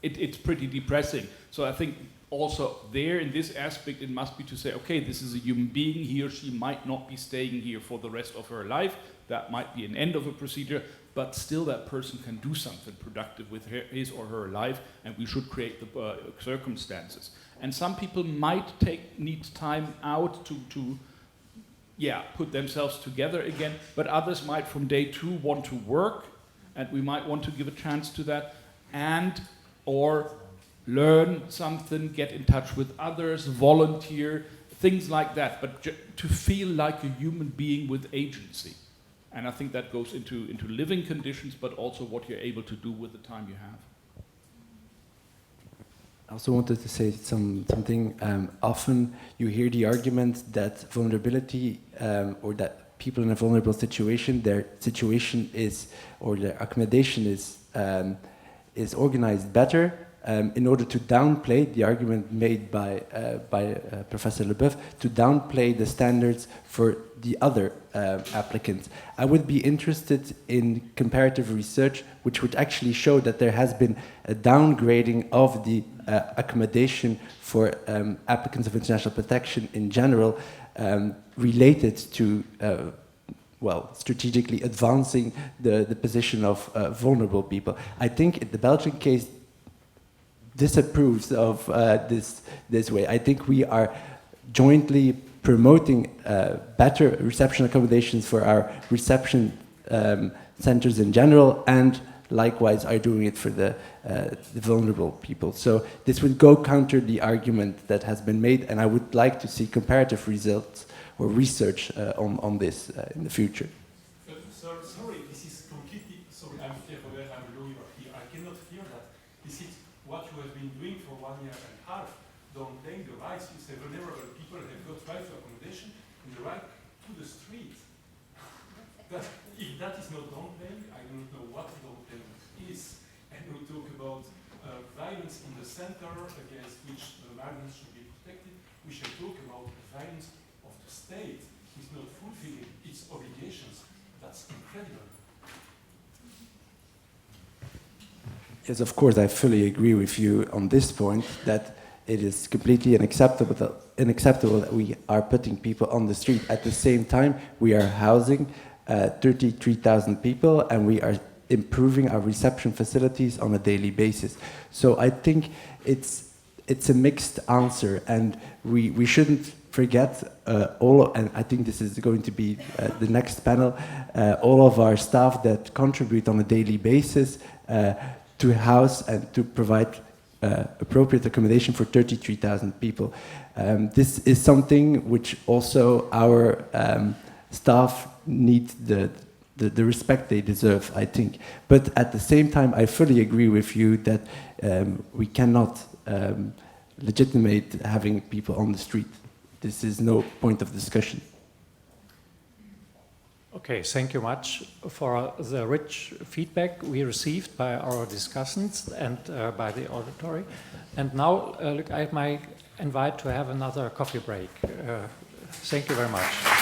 it's pretty depressing. So I think also there in this aspect it must be to say, okay, this is a human being, he or she might not be staying here for the rest of her life, that might be an end of a procedure, but still that person can do something productive with his or her life, and we should create the circumstances. And some people might need time out to put themselves together again, but others might from day 2 want to work, and we might want to give a chance to that, and or learn something, get in touch with others, volunteer, things like that, but to feel like a human being with agency. And I think that goes into living conditions, but also what you're able to do with the time you have. I also wanted to say something. Often you hear the argument that vulnerability, or that people in a vulnerable situation, their situation is, or their accommodation is organized better, in order to downplay the argument made by Professor Leboeuf, to downplay the standards for the other applicants. I would be interested in comparative research which would actually show that there has been a downgrading of the accommodation for applicants of international protection in general, related to strategically advancing the position of vulnerable people. I think the Belgian case disapproves of this way. I think we are jointly promoting better reception accommodations for our reception centers in general, and likewise are doing it for the vulnerable people. So this would go counter the argument that has been made, and I would like to see comparative results or research on this in the future. Sorry, this is completely, sorry, I'm a lawyer here. I cannot hear that. This is what you have been doing for 1 year and a half. Don't claim the rights. You say vulnerable people have got right to accommodation and the right to the street. If that is not downplaying, I don't know what downplaying is. And we talk about violence in the center against which the migrants should be protected. We should talk about the violence of the state is not fulfilling its obligations. That's incredible. Yes, of course, I fully agree with you on this point, that it is completely unacceptable that we are putting people on the street. At the same time, we are housing 33,000 people, and we are improving our reception facilities on a daily basis. So I think it's a mixed answer, and we shouldn't forget and I think this is going to be the next panel, all of our staff that contribute on a daily basis to house and to provide appropriate accommodation for 33,000 people. This is something which also our staff need the respect they deserve, I think. But at the same time, I fully agree with you that we cannot legitimate having people on the street. This is no point of discussion. Okay, thank you much for the rich feedback we received by our discussants and by the auditory. And now, look, I might invite to have another coffee break. Thank you very much.